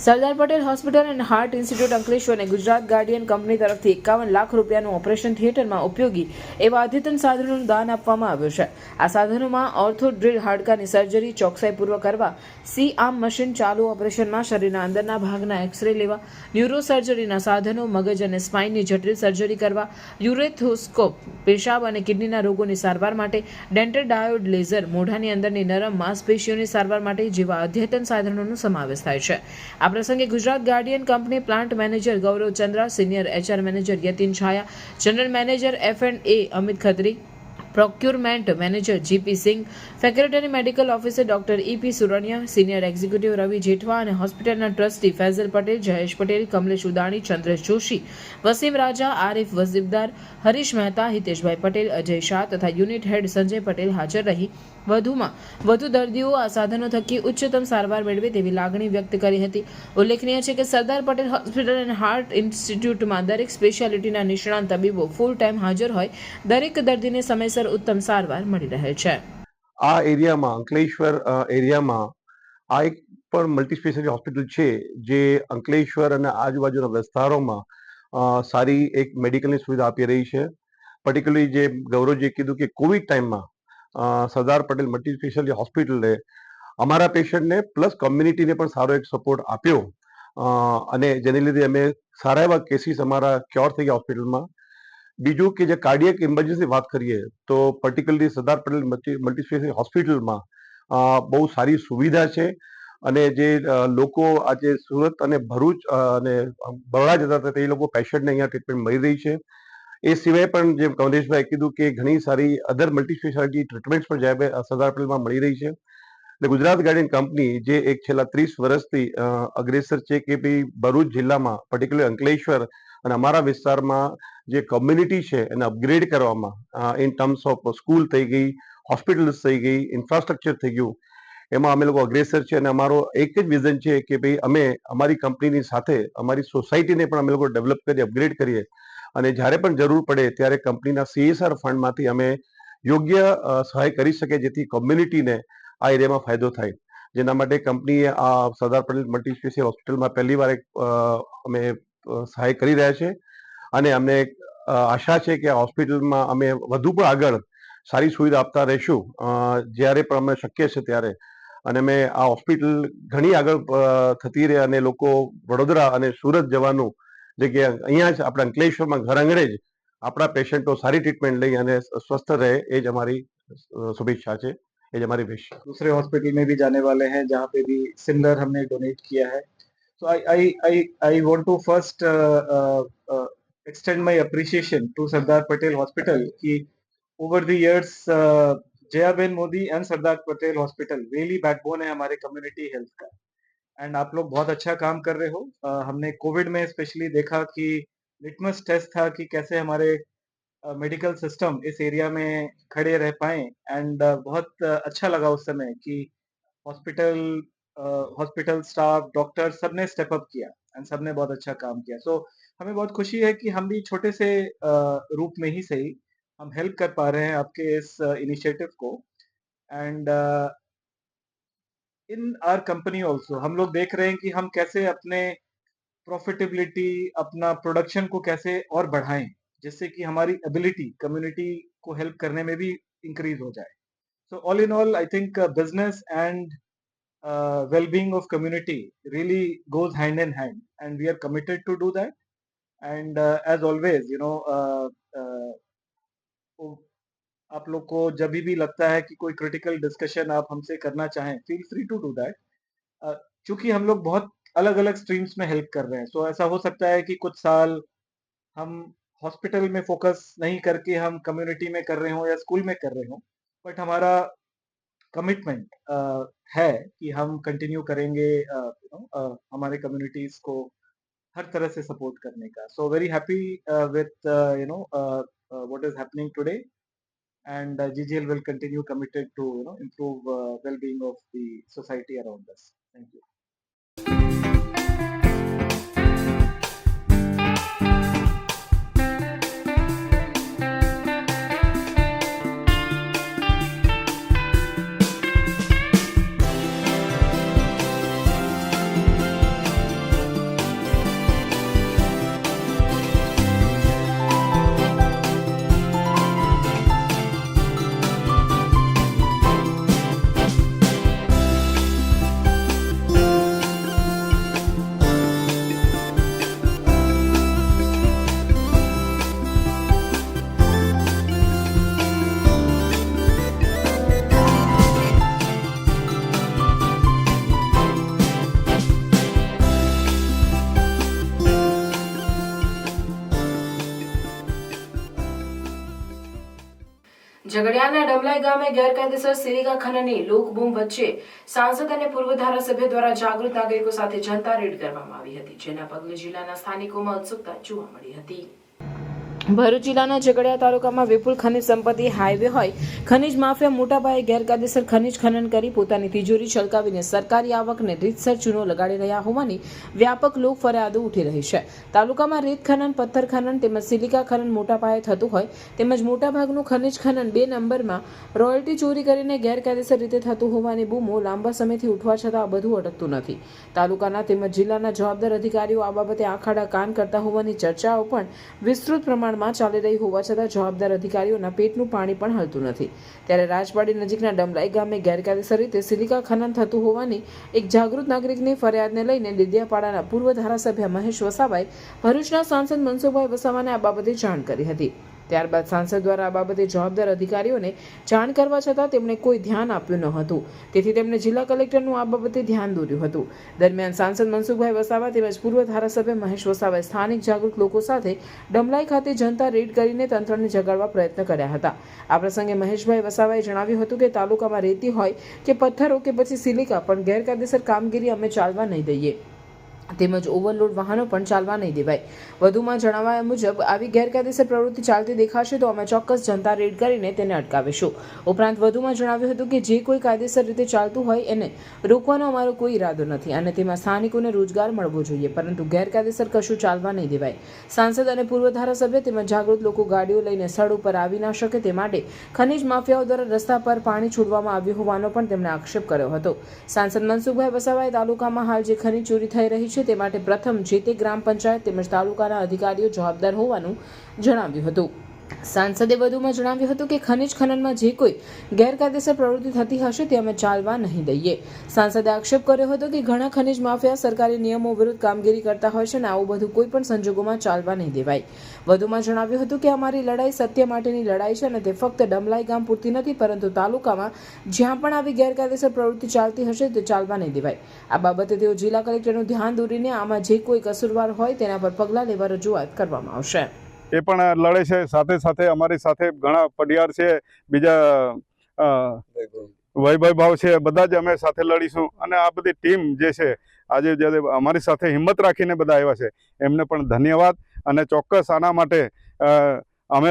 Sardar Patel hospital and heart institute અંકલેશ્વરને ગુજરાત ગાર્ડિયન કંપની તરફથી 51 લાખ રૂપિયાનું ઓપરેશન થિયેટરમાં ઉપયોગી એવા અદ્યતન સાધનોનું દાન આપવામાં આવ્યું છે. આ સાધનોમાં ઓર્થો ડ્રીલ, હાડકાની સર્જરી ચોકસાઈપૂર્વક કરવા, સી આર્મ મશીન, ચાલુ ઓપરેશનમાં શરીરના અંદરના ભાગના એક્સરે લેવા, ન્યુરો સર્જરીના સાધનો, મગજ અને સ્પાઇનની જટિલ સર્જરી કરવા, યુરેથ્રોસ્કોપ, પેશાબ અને કિડનીના રોગોની સારવાર માટે, ડેન્ટલ ડાયોડ લેઝર, મોઢાની અંદરની નરમ માંસપેશીઓની સારવાર માટે જેવા અદ્યતન સાધનોનો સમાવેશ થાય છે. આ પ્રસંગે Gujarat Guardian company plant manager Gaurav Chandra, senior HR manager Yatin Chhaya, general manager F&A Amit Khatri, procurement manager GP Singh, faculty medical officer doctor EP Suraniya, senior executive Ravi Jethwa અને હોસ્પિટલના ટ્રસ્ટી ફૈઝલ પટેલ, જયેશ પટેલ, કમલેશ ઉદાણી, ચંદ્રેશ જોશી, વસીમ રાજા, આરિફ વસીબદાર, હરીશ મહેતા, હિતેશભાઈ પટેલ, અજય શાહ તથા યુનિટ હેડ સંજય પટેલ હાજર રહી વધુમાં વધુ દર્દીઓ આ સાધનો થકી ઉચ્ચતમ સારવાર મેળવે તેવી લાગણી વ્યક્ત કરી હતી. ઉલ્લેખનીય છે કે Sardar Patel hospital and heart ઇન્સ્ટિટ્યૂટમાં દરેક સ્પેશિયાલિટીના નિષ્ણાંત તબીબો ફૂલ ટાઈમ હાજર હોય દરેક દર્દીને સમયસર ઉત્તમ સારવાર મળી રહે છે. આ એરિયામાં અંકલેશ્વર એરિયામાં આ એક પણ મલ્ટી સ્પેશિયાલિટી હોસ્પિટલ છે જે અંકલેશ્વર અને આજુબાજુના વિસ્તારોમાં સારી એક મેડિકલની સુવિધા આપી રહી છે. પર્ટિક્યુલરલી જે ગૌરવજીએ કીધું કે કોવિડ ટાઈમમાં સરદાર પટેલ મલ્ટી સ્પેશિયાલિટી હોસ્પિટલે અમારા પેશન્ટને પ્લસ કોમ્યુનિટીને પણ સારો એક સપોર્ટ આપ્યો અને જેને લીધે અમે સારા એવા કેસીસ અમારા ક્યોર થઈ ગયા હોસ્પિટલમાં. બીજું કે જે કાર્ડિયક ઇમરજન્સી વાત કરીએ તો particularly Sardar Patel multi speciality હોસ્પિટલમાં બહુ સારી સુવિધા છે અને જે લોકો આજે સુરત અને ભરૂચ અને બરોડા જતા હતા તે લોકો પેશન્ટને અહીંયા ટ્રીટમેન્ટ મળી રહી છે. એ સિવાય પણ જેમ કમલેશભાઈ કીધું કે ઘણી સારી અધર મલ્ટી સ્પેશિયાલિટી ટ્રીટમેન્ટ્સ પણ જ્યાં સરદાર પટેલમાં મળી રહી છે. એટલે ગુજરાત ગાર્ડિયન કંપની જે એક છેલ્લા 30 વર્ષથી અગ્રેસર છે કે ભાઈ ભરૂચ જિલ્લામાં પર્ટિક્યુલર અંકલેશ્વર અને અમારા વિસ્તારમાં જે કોમ્યુનિટી છે એને અપગ્રેડ કરવામાં ઇન ટર્મ્સ ઓફ સ્કૂલ થઈ ગઈ, હોસ્પિટલ્સ થઈ ગઈ, ઇન્ફ્રાસ્ટ્રક્ચર થઈ ગયું, એમાં અમે લોકો અગ્રેસર છે અને અમારો એક જ વિઝન છે કે ભાઈ અમે અમારી કંપનીની સાથે અમારી સોસાયટીને પણ અમે લોકો ડેવલપ કરીએ, અપગ્રેડ કરીએ અને જ્યારે પણ જરૂર પડે ત્યારે કંપનીના CSR ફંડમાંથી અમે યોગ્ય સહાય કરી શકીએ જેથી કોમ્યુનિટીને આ એરિયામાં ફાયદો થાય. જેના માટે કંપનીએ આ સરદાર પટેલ મલ્ટી સ્પેશિયલ હોસ્પિટલમાં પહેલી વાર અમે સહાય કરી રહ્યા છે અને અમને આશા છે કે આ હોસ્પિટલમાં અમે વધુ પણ આગળ સારી સુવિધા આપતા રહીશું જ્યારે પણ અમને શક્ય છે ત્યારે. અને અમે આ હોસ્પિટલ ઘણી આગળ થતી રહે અને લોકો વડોદરા અને સુરત જવાનું જગ્યાએ અહીંયા જ આપણા અંકલેશ્વરમાં ઘર આંગણે જ આપણા પેશન્ટો સારી ટ્રીટમેન્ટ લઈ અને સ્વસ્થ રહે એ જ અમારી शुभेच्छा है, ये हमारी विश. दूसरे हॉस्पिटल में भी जाने वाले हैं जहाँ पे भी सिमिलर हमने डोनेट किया है. So I want to first extend my appreciation to Sardar Patel Hospital कि over the years Jayaben Modi and Sardar Patel Hospital really backbone है हमारे community health का. एंड आप लोग बहुत अच्छा काम कर रहे हो. हमने कोविड में स्पेशली देखा कि लिटमस टेस्ट था कि कैसे हमारे मेडिकल सिस्टम इस एरिया में खड़े रह पाए एंड बहुत अच्छा लगा उस समय कि हॉस्पिटल स्टाफ डॉक्टर सबने स्टेप अप किया एंड सबने बहुत अच्छा काम किया. सो हमें बहुत खुशी है कि हम भी छोटे से रूप में ही सही हम हेल्प कर पा रहे हैं आपके इस इनिशिएटिव को. And in our company also हम लोग देख रहे हैं कि हम कैसे अपने प्रॉफिटेबिलिटी अपना प्रोडक्शन को कैसे और बढ़ाएं जिससे कि हमारी एबिलिटी कम्युनिटी को हेल्प करने में भी इंक्रीज हो जाए. So all in all I think business and well-being of community really goes hand in hand and we are committed to do that. And as always आप लोग को जब भी लगता है कि कोई क्रिटिकल डिस्कशन आप हमसे करना चाहें feel free to do that. क्योंकि हम लोग बहुत अलग अलग स्ट्रीम्स में हेल्प कर रहे हैं. सो ऐसा हो सकता है कि कुछ साल हम हॉस्पिटल में फोकस नहीं करके हम कम्युनिटी में कर रहे हो या स्कूल में कर रहे हो, बट हमारा कमिटमेंट है कि हम कंटिन्यू करेंगे हमारे कम्युनिटीज को हर तरह से सपोर्ट करने का. So very happy with what is happening today and GGL will continue committed to improve well-being of the society around us. Thank you. ઝઘડિયાના ડમલાઈ ગામે ગેરકાયદેસર સિલિકા ખનનની લોકબૂમ વચ્ચે સાંસદ અને પૂર્વ ધારાસભ્ય દ્વારા જાગૃત નાગરિકો સાથે જનતા રેડ કરવામાં આવી હતી, જેના પગલે જિલ્લાના સ્થાનિકોમાં ઉત્સુકતા જોવા મળી હતી. ભરૂચ જિલ્લાના ઝઘડિયા તાલુકામાં વિપુલ ખનિજ સંપત્તિ હાઈવે હોય ખનિજ માફિયા મોટા પાયે ગેરકાયદેસર ખનિજ ખનન કરી પોતાની તિજોરી છલકાવીને સરકારી આવકને રીતસર ચૂનો લગાડી રહ્યા હોવાની વ્યાપક લોક ફરિયાદો ઉઠી રહી છે. તાલુકામાં રેત ખનન, પથ્થર ખનન તેમજ સિલિકા ખનન મોટા પાયે થતું હોય તેમજ મોટાભાગનું ખનિજ ખનન 2 નંબરમાં રોયલ્ટી ચોરી કરીને ગેરકાયદેસર રીતે થતું હોવાની બૂમો લાંબા સમયથી ઉઠવા છતાં આ બધું અટકતું નથી. તાલુકાના તેમજ જિલ્લાના જવાબદાર અધિકારીઓ આ બાબતે આખાડા કાન કરતા હોવાની ચર્ચાઓ પણ વિસ્તૃત પ્રમાણમાં ચાલી રહી હોવા છતાં જવાબદાર અધિકારીઓના પેટનું પાણી પણ હલતું નથી. ત્યારે રાજવાડી નજીકના ડમલાઈ ગામે ગેરકાયદેસર રીતે સિલિકા ખનન થતું હોવાની એક જાગૃત નાગરિકની ફરિયાદને લઈને ડેડિયાપાડાના પૂર્વ ધારાસભ્ય મહેશ વસાવાએ ભરૂચના સાંસદ મનસુખભાઈ વસાવાને આ બાબતે જાણ કરી હતી. ત્યારબાદ સાંસદ દ્વારા આ બાબતે જવાબદાર અધિકારીઓને જાણ કરવા છતાં તેમણે કોઈ ધ્યાન આપ્યું ન હતું. તેથી તેમણે જિલ્લા કલેક્ટરનું આ બાબતે ધ્યાન દોર્યું હતું. દરમિયાન સાંસદ મનસુખભાઈ વસાવા તેમજ પૂર્વ ધારાસભ્ય મહેશ વસાવાએ સ્થાનિક જાગૃત લોકો સાથે ડમલાઈ ખાતે જનતા રેડ કરીને તંત્રને જગાડવા પ્રયત્ન કર્યા હતા. આ પ્રસંગે મહેશભાઈ વસાવાએ જણાવ્યું હતું કે તાલુકામાં રેતી હોય કે પથ્થરો કે પછી સિલિકા પણ ગેરકાયદેસર કામગીરી અમે ચાલવા નહીં દઈએ તેમજ ઓવરલોડ વાહનો પણ ચાલવા નહીં દેવાય. વધુમાં જણાવ્યા મુજબ આવી ગેરકાયદેસર પ્રવૃત્તિ ચાલતી દેખાશે તો અમે ચોક્કસ જનતા રેડ કરીને તેને અટકાવીશું. ઉપરાંત વધુમાં જણાવ્યું હતું કે જે કોઈ કાયદેસર રીતે ચાલતું હોય એને રોકવાનો અમારો કોઈ ઈરાદો નથી અને તેમાં સ્થાનિકોને રોજગાર મળવો જોઈએ, પરંતુ ગેરકાયદેસર કશું ચાલવા નહીં દેવાય. સાંસદ અને પૂર્વ ધારાસભ્ય તેમજ જાગૃત લોકો ગાડીઓ લઈને સ્થળ ઉપર આવી ન શકે તે માટે ખનિજ માફિયાઓ દ્વારા રસ્તા પર પાણી છોડવામાં આવ્યું હોવાનો પણ તેમણે આક્ષેપ કર્યો હતો. સાંસદ મનસુખભાઈ વસાવાએ તાલુકામાં હાલ જે ખનિજ ચોરી થઈ રહી છે તે માટે પ્રથમ જે તે ગ્રામ પંચાયત તેમજ તાલુકાના અધિકારીઓ જવાબદાર હોવાનું જણાવ્યું હતું. સાંસદે વધુમાં જણાવ્યું હતું કે ખનિજ ખનનમાં જે કોઈ ગેરકાયદેસર પ્રવૃત્તિ થતી હશે તે અમે ચાલવા નહીં દઈએ. સાંસદે આક્ષેપ કર્યો હતો કે ઘણા ખનિજ માફિયા સરકારી નિયમો વિરુદ્ધ કામગીરી કરતા હોય છે અને આવું બધું કોઈ પણ સંજોગોમાં ચાલવા નહીં દેવાય. વધુમાં જણાવ્યું હતું કે અમારી લડાઈ સત્ય માટેની લડાઈ છે અને તે ફક્ત ડમલાઈ ગામ પૂરતી નથી, પરંતુ તાલુકામાં જ્યાં પણ આવી ગેરકાયદેસર પ્રવૃત્તિ ચાલતી હશે તે ચાલવા નહીં દેવાય. આ બાબતે તેઓ જિલ્લા કલેક્ટરનું ધ્યાન દોરીને આમાં જે કોઈ કસૂરવાર હોય તેના પર પગલાં લેવા રજૂઆત કરવામાં આવશે. એ પણ લડે છે. સાથે સાથે અમારી સાથે ઘણા પડિયાર છે, બીજા વૈભવ ભાવ છે, બધા જ અમે સાથે લડીશું. અને આ બધી ટીમ જે છે આજે જ્યારે અમારી સાથે હિંમત રાખીને બધા આવ્યા છે એમને પણ ધન્યવાદ. અને ચોક્કસ આના માટે અમે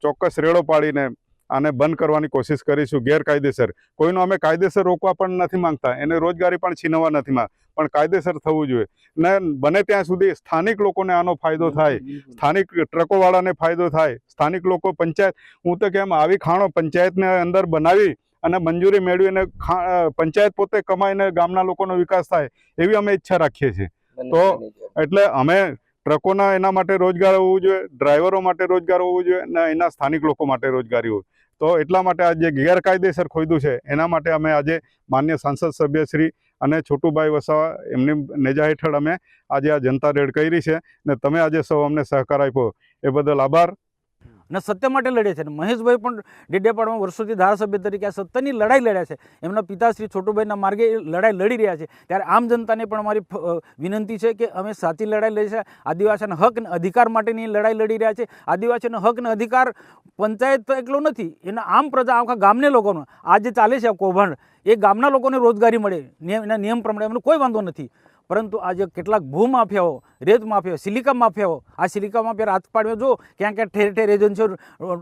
ચોક્કસ રેડો પાડીને આને બંધ કરવાની કોશિશ કરીશું. ગેરકાયદેસર કોઈનો અમે કાયદેસર રોકવા પણ નથી માંગતા, એને રોજગારી પણ છીનવવા નથી માંગતા, પણ કાયદેસર થવું જોઈએ ને બને ત્યાં સુધી સ્થાનિક લોકોને આનો ફાયદો થાય, સ્થાનિક ટ્રકોવાળાને ફાયદો થાય, સ્થાનિક લોકો પંચાયત, હું તો કેમ આવી ખાણો પંચાયતને અંદર બનાવી અને મંજૂરી મેળવીને પંચાયત પોતે કમાઈને ગામના લોકોનો વિકાસ થાય એવી અમે ઈચ્છા રાખીએ છીએ. તો એટલે અમે ટ્રકોના એના માટે રોજગાર હોવું જોઈએ, ડ્રાઈવરો માટે રોજગાર હોવું જોઈએ ને એના સ્થાનિક લોકો માટે રોજગારી હોય. તો એટલા માટે આ જે ગેરકાયદેસર ખોદ્યું છે એના માટે અમે આજે માન્ય સાંસદ સભ્યશ્રી અને છોટુભાઈ વસાવા એમની નેજા હેઠળ અમે આજે આ જનતા રેડ કરી છે ને તમે આજે સૌ અમને સહકાર આપ્યો એ બદલ આભાર. અને સત્ય માટે લડે છે. મહેશભાઈ પણ ડેડિયાપાડામાં વર્ષોથી ધારાસભ્ય તરીકે આ સત્યની લડાઈ લડ્યા છે. એમના પિતાશ્રી છોટુભાઈના માર્ગે લડાઈ લડી રહ્યા છે. ત્યારે આમ જનતાને પણ અમારી વિનંતી છે કે અમે સાચી લડાઈ લડી છે. આદિવાસીના હક અને અધિકાર માટેની લડાઈ લડી રહ્યા છે. આદિવાસીનો હક અને અધિકાર પંચાયત તો એકલો નથી, એના આમ પ્રજા આખા ગામને લોકોનો આ જે ચાલે છે કૌભાંડ એ ગામના લોકોને રોજગારી મળે એના નિયમ પ્રમાણે એમનો કોઈ વાંધો નથી. પરંતુ આજે કેટલાક ભૂમાફિયાઓ, રેત માફિયાઓ, સિલિકા માફિયાઓ, આ સિલિકા માફિયા રાજપાડમાં જો ક્યાં ક્યાં ઠેર ઠેર એજન્સીઓ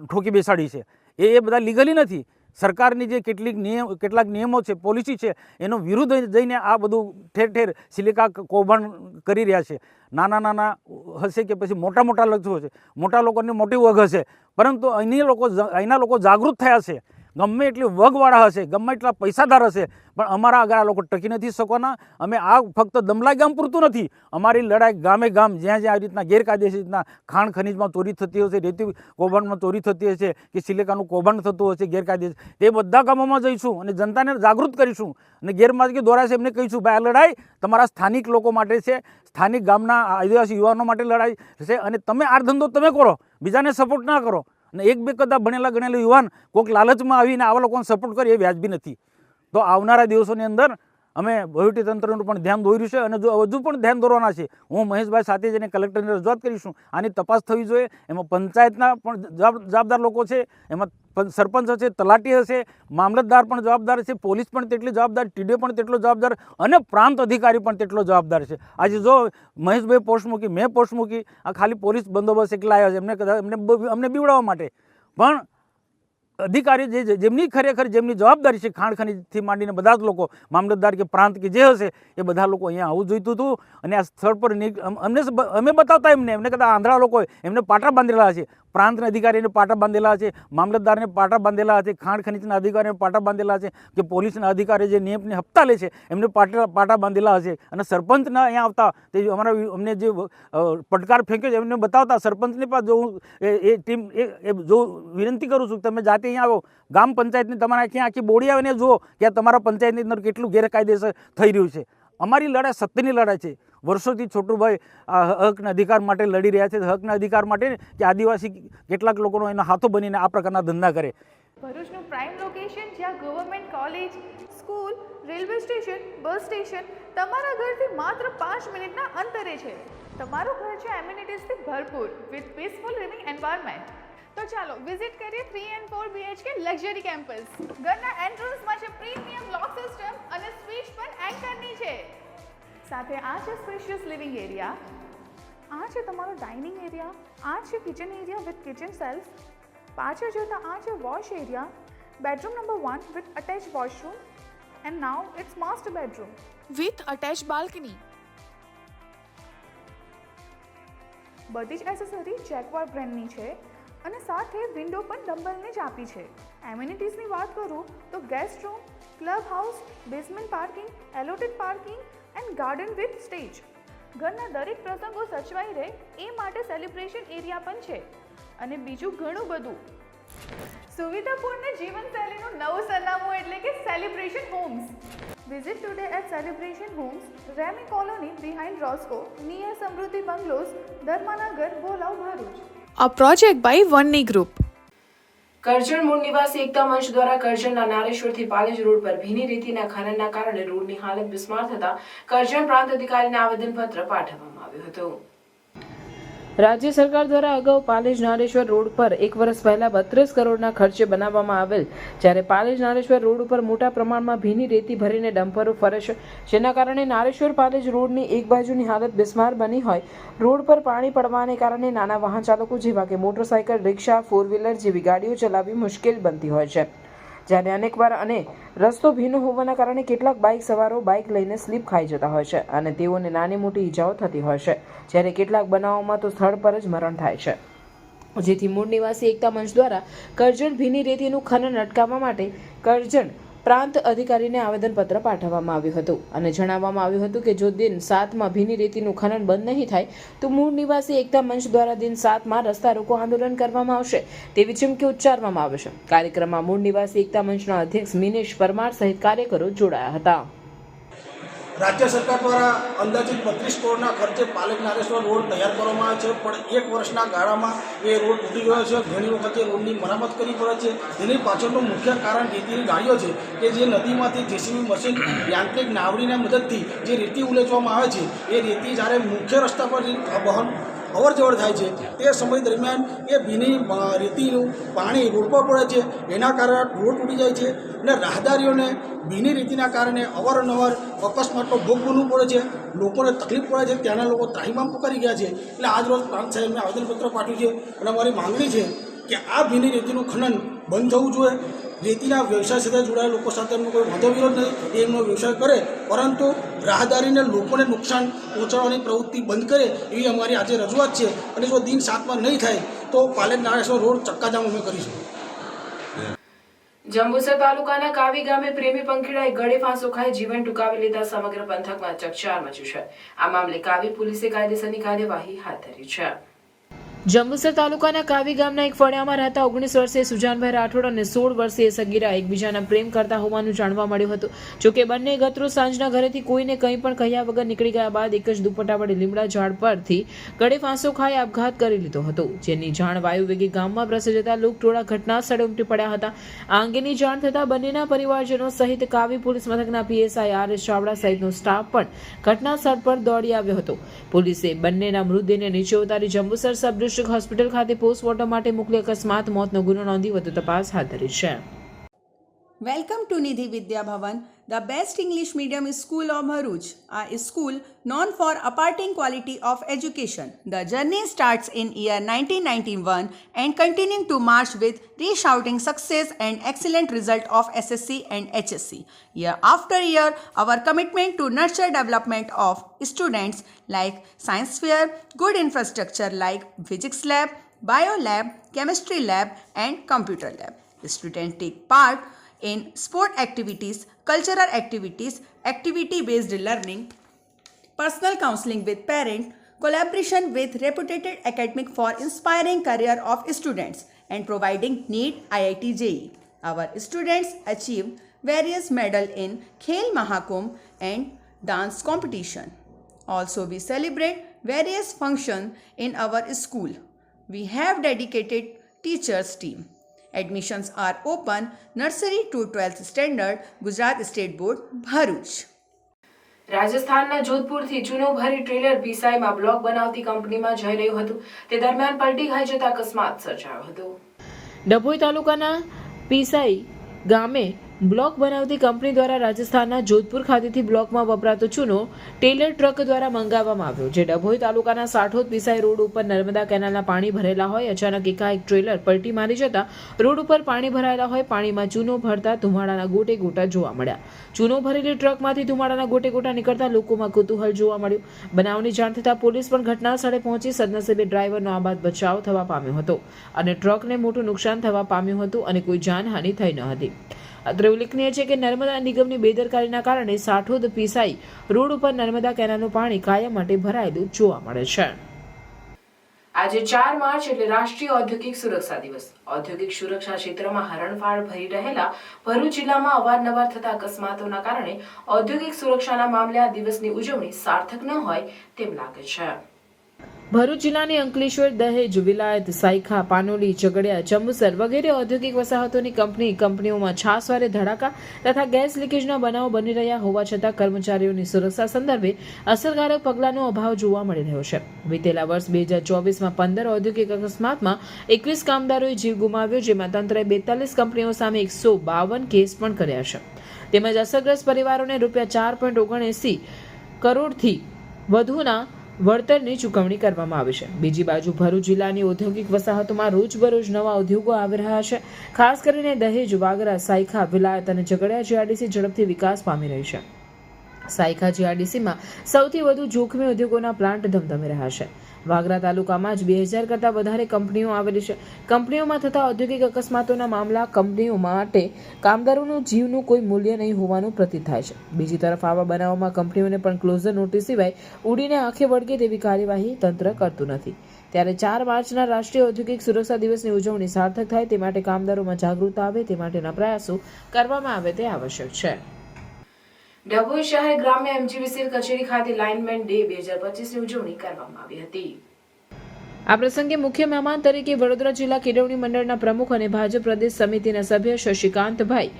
ઠોકી બેસાડી છે. એ બધા લીગલી નથી. સરકારની જે કેટલાક નિયમો છે, પોલિસી છે, એનો વિરુદ્ધ જઈને આ બધું ઠેર ઠેર સિલિકા કૌભાંડ કરી રહ્યા છે. નાના હશે કે પછી મોટા લક્ષો હશે, મોટા લોકોની મોટી વગ હશે, પરંતુ અહીંના લોકો જાગૃત થયા છે. ગમે એટલી વગવાળા હશે, ગમે એટલા પૈસાદાર હશે, પણ અમારા આગળ આ લોકો ટકી નથી શકવાના. અમે આ ફક્ત દમલા ગામ પૂરતું નથી, અમારી લડાઈ ગામે ગામ જ્યાં જ્યાં આવી રીતના ગેરકાયદેસર રીતના ખાણ ખનીજમાં ચોરી થતી હશે, રેતી કૌભાંડમાં ચોરી થતી હશે કે સિલિકાનું કૌભાંડ થતું હશે ગેરકાયદેસર, તે બધા ગામોમાં જઈશું અને જનતાને જાગૃત કરીશું અને ગેરમાર્ગે દોરાશે એમને કહીશું ભાઈ આ લડાઈ તમારા સ્થાનિક લોકો માટે છે, સ્થાનિક ગામના આદિવાસી યુવાનો માટે લડાઈ છે અને તમે આ ધંધો તમે કરો, બીજાને સપોર્ટ ના કરો. અને એક બે કદાચ ભણેલા ગણેલા યુવાન કોઈક લાલચમાં આવીને આવા લોકોને સપોર્ટ કરે એ વ્યાજબી નથી. તો આવનારા દિવસોની અંદર અમે વહીવટીતંત્રનું પણ ધ્યાન દોર્યું છે અને જો હજુ પણ ધ્યાન દોરવાના છે. હું મહેશભાઈ સાથે જઈને કલેક્ટરને રજૂઆત કરીશું. આની તપાસ થવી જોઈએ. એમાં પંચાયતના પણ જવાબદાર લોકો છે, એમાં સરપંચ હશે, તલાટી હશે, મામલતદાર પણ જવાબદાર છે, પોલીસ પણ તેટલી જવાબદાર, ટીડીઓ પણ તેટલો જવાબદાર અને પ્રાંત અધિકારી પણ તેટલો જવાબદાર છે. આજે જો મહેશભાઈ પોસ્ટ મૂકી, મેં પોસ્ટ મૂકી, આ ખાલી પોલીસ બંદોબસ્ત એકલા આવ્યા છે અમને બીવડાવવા માટે, પણ અધિકારી જેમની ખરેખર જેમની જવાબદારી છે ખાણ ખનીજથી માંડીને બધા જ લોકો, મામલતદાર કે પ્રાંત કે જે હશે એ બધા લોકો અહીંયા આવવું જોઈતું હતું. અને આ સ્થળ પર અમે બતાવતા એમને કદાચ આંધળા લોકો એમને પાટા બાંધેલા છે, પ્રાંતના અધિકારીને પાટા બાંધેલા છે, મામલતદારને પાટા બાંધેલા છે, ખાણ ખનીજના અધિકારીને પાટા બાંધેલા છે, કે પોલીસના અધિકારી જે નિયમને હપ્તા લે છે એમને પાટા બાંધેલા હશે. અને સરપંચના અહીંયા આવતા તે અમને જે પડકાર ફેંક્યો છે એમને બતાવતા સરપંચની પાસે જો એ ટીમ જો વિનંતી કરું છું તમે જાતે અહીંયા આવો, ગામ પંચાયતની તમારા ક્યાં આખી બોડી આવે ને જુઓ કે તમારા પંચાયતની અંદર કેટલું ગેરકાયદેસર થઈ રહ્યું છે. અમારી લડાઈ સત્યની લડાઈ છે. વર્ષોથી છોટુભાઈ આ હકના અધિકાર માટે લડી રહ્યા છે. હકના અધિકાર માટે કે આદિવાસી કેટલાક લોકોનો એના હાથો બનીને આ પ્રકારના ધંધા કરે. ભરૂચનું પ્રાઇમ લોકેશન જ્યાં government college, school, railway station, bus station તમારા ઘરથી માત્ર 5 મિનિટના અંતરે છે. તમારું ઘર છે એમ્યુનિટીઝથી ભરપૂર વિથ પીસફુલ લિવિંગ એન્વાયરમેન્ટ. તો ચાલો વિઝિટ કરીએ 3 and 4 BHK લક્ઝરી કેમ્પસ. ઘરના એન્ટ્રન્સમાં છે પ્રીમિયમ લોક સિસ્ટમ અને સ્વિચ પણ એન્કરની છે. સાથે આ છે સ્પેશિયસ લિવિંગ એરિયા, આ છે તમારો ડાઇનિંગ એરિયા, આ છે kitchen area with kitchen shelf, પાછળ જતા આ છે wash area, bedroom number 1 with attach washroom and now it's master bedroom with attach balcony. બધી જ એસેસરી જેક્વાર બ્રાન્ડની છે અને સાથે વિન્ડો પણ ડમ્બલને જ આપી છે. એમ્યુનિટીઝની વાત કરું તો guest room, club house, basement parking, allotted parking and garden with stage. ઘરના દરેક પ્રસંગો સચવાઈ રહે એ માટે સેલિબ્રેશન એરિયા પણ છે અને બીજું ઘણું બધું. સુવિધાપૂર્ણ જીવનશૈલીનું નવું સરનામું એટલે કે Celebration Homes. Visit today at Celebration Homes, Remi colony behind Rosco, near Samruddhi bungalows, Dharmanagar, Bolav, Bharuch. A project by Vanney Group. Karjan મૂળ નિવાસી એકતા મંચ દ્વારા કરજણના નારેશ્વરથી પાલેજ રોડ પર ભીની રેતીના ખનનના કારણે રોડની હાલત બિસ્માર થતા કરજણ પ્રાંત અધિકારીને આવેદનપત્ર પાઠવવામાં આવ્યું હતું. રાજ્ય સરકાર દ્વારા અગાઉ પાલેજ નારેશ્વર રોડ પર 1 વર્ષ પહેલા 32 કરોડના ખર્ચે બનાવવામાં આવેલ, જ્યારે પાલેજ નારેશ્વર રોડ ઉપર મોટા પ્રમાણમાં ભીની રેતી ભરીને ડમ્પરો ફરે છે, જેના કારણે નારેશ્વર પાલેજ રોડની એક બાજુની હાલત બિસ્માર બની હોય. રોડ પર પાણી પડવાને કારણે નાના વાહન ચાલકો જેવા કે મોટરસાયકલ, રિક્ષા, 4 વ્હીલર જેવી ગાડીઓ ચલાવવી મુશ્કેલ બનતી હોય છે. જ્યારે અનેકવાર રસ્તો ભીનો હોવાના કારણે કેટલાક બાઇક સવારો બાઇક લઈને સ્લીપ ખાઈ જતા હોય છે અને તેઓને નાની મોટી ઈજાઓ થતી હોય છે, જ્યારે કેટલાક બનાવોમાં તો સ્થળ પર જ મરણ થાય છે. જેથી મૂળ નિવાસી એકતા મંચ દ્વારા કરજણ ભીની રેતીનું ખનન અટકાવવા માટે કરજણ પ્રાંત અધિકારીને આવેદનપત્ર પાઠવવામાં આવ્યું હતું અને જણાવવામાં આવ્યું હતું કે જો દિન 7માં ભીની રેતીનું ખનન બંધ નહીં થાય તો મૂળ નિવાસી એકતા મંચ દ્વારા દિન 7માં રસ્તા રોકો આંદોલન કરવામાં આવશે તેવી ચીમકી ઉચ્ચારવામાં આવે છે. કાર્યક્રમમાં મૂળ નિવાસી એકતા મંચના અધ્યક્ષ મિનેશ પરમાર સહિત કાર્યકરો જોડાયા હતા. રાજ્ય સરકાર દ્વારા અંદાજિત 32 કરોડના ખર્ચે પાલેજ નારેશ્વર રોડ તૈયાર કરવામાં આવે છે, પણ 1 વર્ષના ગાળામાં એ રોડ તૂટી ગયો છે. ઘણી વખત એ રોડની મરામત કરવી પડે છે. એની પાછળનું મુખ્ય કારણ રેતીની ગાડીઓ છે કે જે નદીમાંથી જેસીબી મશીન યાંત્રિક નાવડીના મદદથી જે રેતી ઉલેચવામાં આવે છે, એ રેતી જ્યારે મુખ્ય રસ્તા પર વહન અવર જવર થાય છે તે સમય દરમિયાન એ ભીની રેતીનું પાણી રોડ પર પડે છે. એના કારણે રોડ તૂટી જાય છે અને રાહદારીઓને ભીની રેતીના કારણે અવારનવાર અકસ્માતનો ભોગ બનવું પડે છે. લોકોને તકલીફ પડે છે. ત્યાંના લોકો ત્રાહિમામ પુકારી ગયા છે. એટલે આજ રોજ પ્રાંત સાહેબને આવેદનપત્ર પાઠવ્યું છે અને અમારી માંગણી છે કે આ ભીની રેતીનું ખનન બંધ થવું જોઈએ. રેતીના વ્યવસાય સાથે જોડાયેલા લોકો સાથે એમનો કોઈ વાંધો વિરોધ નથી, એ એમનો વ્યવસાય કરે, પરંતુ રાહદારીને લોકોને નુકસાન પહોંચાડવાની પ્રવૃત્તિ બંધ કરે એવી અમારી આજે રજૂઆત છે. અને જો દિન 7માં નહીં થાય તો પાલેજ નારેશ્વર રોડ ચક્કાજામ અમે કરીશું. જંબુસર તાલુકાના કાવી ગામે પ્રેમી પંખીડાએ ગળે ફાંસો ખાઈ જીવન ટૂંકાવી લેતા સમગ્ર પંથકમાં ચકચાર મચ્યું છે. આ મામલે કાવી પોલીસે કાયદેસરની કાર્યવાહી હાથ ધરી છે. જંબુસર તાલુકાના કાવી ગામના એક ફળિયામાં રહેતા 19 વર્ષીય સુજાનભાઈ રાઠોડ અને 16 વર્ષીય સગીરા એકબીજાના પ્રેમ કરતા હોવાનું જાણવા મળ્યું હતું. જોકે બંને ગતરોજ સાંજના ઘરેથી કોઈને કંઈ પણ કહ્યા વગર નીકળી ગયા બાદ એક જ દુપટ્ટા વડે લીમડા ઝાડ પરથી ગળે ફાંસો ખાઈ આપઘાત કરી લીધો હતો, જેની જાણ વાયુવેગી ગામમાં પ્રસરી જતા લોકટોળા ઘટના સ્થળે ઉમટી પડ્યા હતા. આ અંગેની જાણ થતાં બંનેના પરિવારજનો સહિત કાવી પોલીસ મથકના પીએસઆઈ RS ચાવડા સહિતનો સ્ટાફ પણ ઘટના સ્થળ પર દોડી આવ્યો હતો. પોલીસે બંનેના મૃતદેહને નીચે ઉતારી જંબુસર સબ હોસ્પિટલ ખાતે પોસ્ટમોર્ટમ માટે મોકલી અકસ્માત મોતનો ગુનો નોંધી વધુ તપાસ હાથ ધરી છે. Welcome to Nidhi Vidya Bhavan, the best English medium school of Bharuch, a school known for imparting quality of education. The journey starts in year 1991 and continuing to march with resounding success and excellent result of SSC and HSC. Year after year, our commitment to nurture development of students like science fair, good infrastructure like physics lab, bio lab, chemistry lab and computer lab. Students take part in sport activities, cultural activities, activity-based learning, personal counseling with parents, collaboration with reputed academic for inspiring career of students and providing NEET IIT JEE. Our students achieved various medals in Khel Mahakumbh and dance competition. Also, we celebrate various functions in our school. We have dedicated teachers team. Admissions are open nursery to 12th standard, Gujarat State Board, Bharuch. રાજસ્થાનના જોધપુરથી ચૂનો ભરી trailer પીસાઈમાં block બનાવતી કંપનીમાં જઈ રહ્યું હતું, તે દરમિયાન પલટી ખાઈ જતા અકસ્માત સર્જાયો હતો. ડભોઈ તાલુકાના પીસાઈ ગામે બ્લોક બનાવતી કંપની દ્વારા રાજસ્થાનના જોધપુર ખાતેથી બ્લોકમાં વપરાતો ચૂનો ટેલર ટ્રક દ્વારા મંગાવવામાં આવ્યો, જે ડભોઈ તાલુકાના સાઠોદ પીસાઈ રોડ ઉપર નર્મદા કેનાલના પાણી ભરેલા હોય અચાનક એકાએક ટ્રેલર પલટી મારી જતા રોડ ઉપર પાણી ભરાયેલા હોય પાણીમાં ચૂનો ભરતા ધુમાડાના ગોટે ગોટા જોવા મળ્યા. ચૂનો ભરેલી ટ્રકમાંથી ધુમાડાના ગોટે ગોટા નીકળતા લોકોમાં કુતૂહલ જોવા મળ્યું. બનાવની જાણ થતાં પોલીસ પણ ઘટના સ્થળે પહોંચી સદનસીબે ડ્રાઈવરનો આબાદ બચાવ થવા પામ્યો હતો અને ટ્રકને મોટું નુકસાન થવા પામ્યું હતું અને કોઈ જાનહાનિ થઈ ન હતી. અત્રે ઉલ્લેખનીય છે કે નર્મદા નિગમની બેદરકારીના કારણે સાઠોદ પીસાઈ રોડ ઉપર નર્મદા કેનાલનું પાણી કાયમ માટે ભરાયેલું જોવા મળે છે. આજે 4 માર્ચ એટલે રાષ્ટ્રીય ઔદ્યોગિક સુરક્ષા દિવસ. ઔદ્યોગિક સુરક્ષા ક્ષેત્રમાં હરણફાળ ભરી રહેલા ભરૂચ જિલ્લામાં અવારનવાર થતા અકસ્માતોના કારણે ઔદ્યોગિક સુરક્ષાના મામલે આ દિવસની ઉજવણી સાર્થક ન હોય તેમ લાગે છે. ભરૂચ જિલ્લાની અંકલેશ્વર, દહેજ, વિલાયત, સાયખા, પાનોલી, ઝઘડિયા, જંબુસર વગેરે ઔદ્યોગિક વસાહતોની કંપનીઓમાં છાસવારે ધડાકા તથા ગેસ લીકેજના બનાવો બની રહ્યા હોવા છતાં કર્મચારીઓની સુરક્ષા સંદર્ભે અસરકારક પગલાંનો અભાવ જોવા મળી રહ્યો છે. વિતેલા વર્ષ 2024માં 15 ઔદ્યોગિક અકસ્માતમાં 21 કામદારોએ જીવ ગુમાવ્યો, જેમાં તંત્રએ 42 કંપનીઓ સામે 152 કેસ પણ કર્યા છે. તેમજ અસરગ્રસ્ત પરિવારોને ₹4.79 કરોડથી વધુના વળતરની ચૂકવણી કરવામાં આવી છે. બીજી બાજુ ભરૂચ જિલ્લાની ઔદ્યોગિક વસાહતોમાં રોજબરોજ નવા ઉદ્યોગો આવી રહ્યા છે. ખાસ કરીને દહેજ, વાગરા, સાયખા, વિલાયત અને ઝઘડિયા જીઆરડીસી ઝડપથી વિકાસ પામી રહી છે. સાયખા જીઆરડીસીમાં સૌથી વધુ જોખમી ઉદ્યોગોના પ્લાન્ટ ધમધમી રહ્યા છે. વાગરા તાલુકામાં જ 2000 કરતાં વધારે કંપનીઓ આવેલી છે. કંપનીઓમાં થતા ઔદ્યોગિક અકસ્માતોના મામલા કંપનીઓ માટે કામદારોનું જીવનું કોઈ મૂલ્ય નહીં હોવાનું પ્રતીત થાય છે. બીજી તરફ આવા બનાવોમાં કંપનીઓને પણ ક્લોઝર નોટિસ સિવાય ઉડીને આંખે વળગે તેવી કાર્યવાહી તંત્ર કરતું નથી. ત્યારે 4 માર્ચના રાષ્ટ્રીય ઔદ્યોગિક સુરક્ષા દિવસની ઉજવણી સાર્થક થાય તે માટે કામદારોમાં જાગૃતતા આવે તે માટેના પ્રયાસો કરવામાં આવે તે આવશ્યક છે. ડભોઈ શહેર ગ્રામ્ય એમજીવીસીએલ કચેરી ખાતે લાઇનમેન ડે 2025ની ઉજવણી કરવામાં આવી હતી. આ પ્રસંગે મુખ્ય મહેમાન તરીકે વડોદરા જિલ્લા કેળવણી મંડળના પ્રમુખ અને ભાજપ પ્રદેશ સમિતિના સભ્ય શશિકાંતભાઈ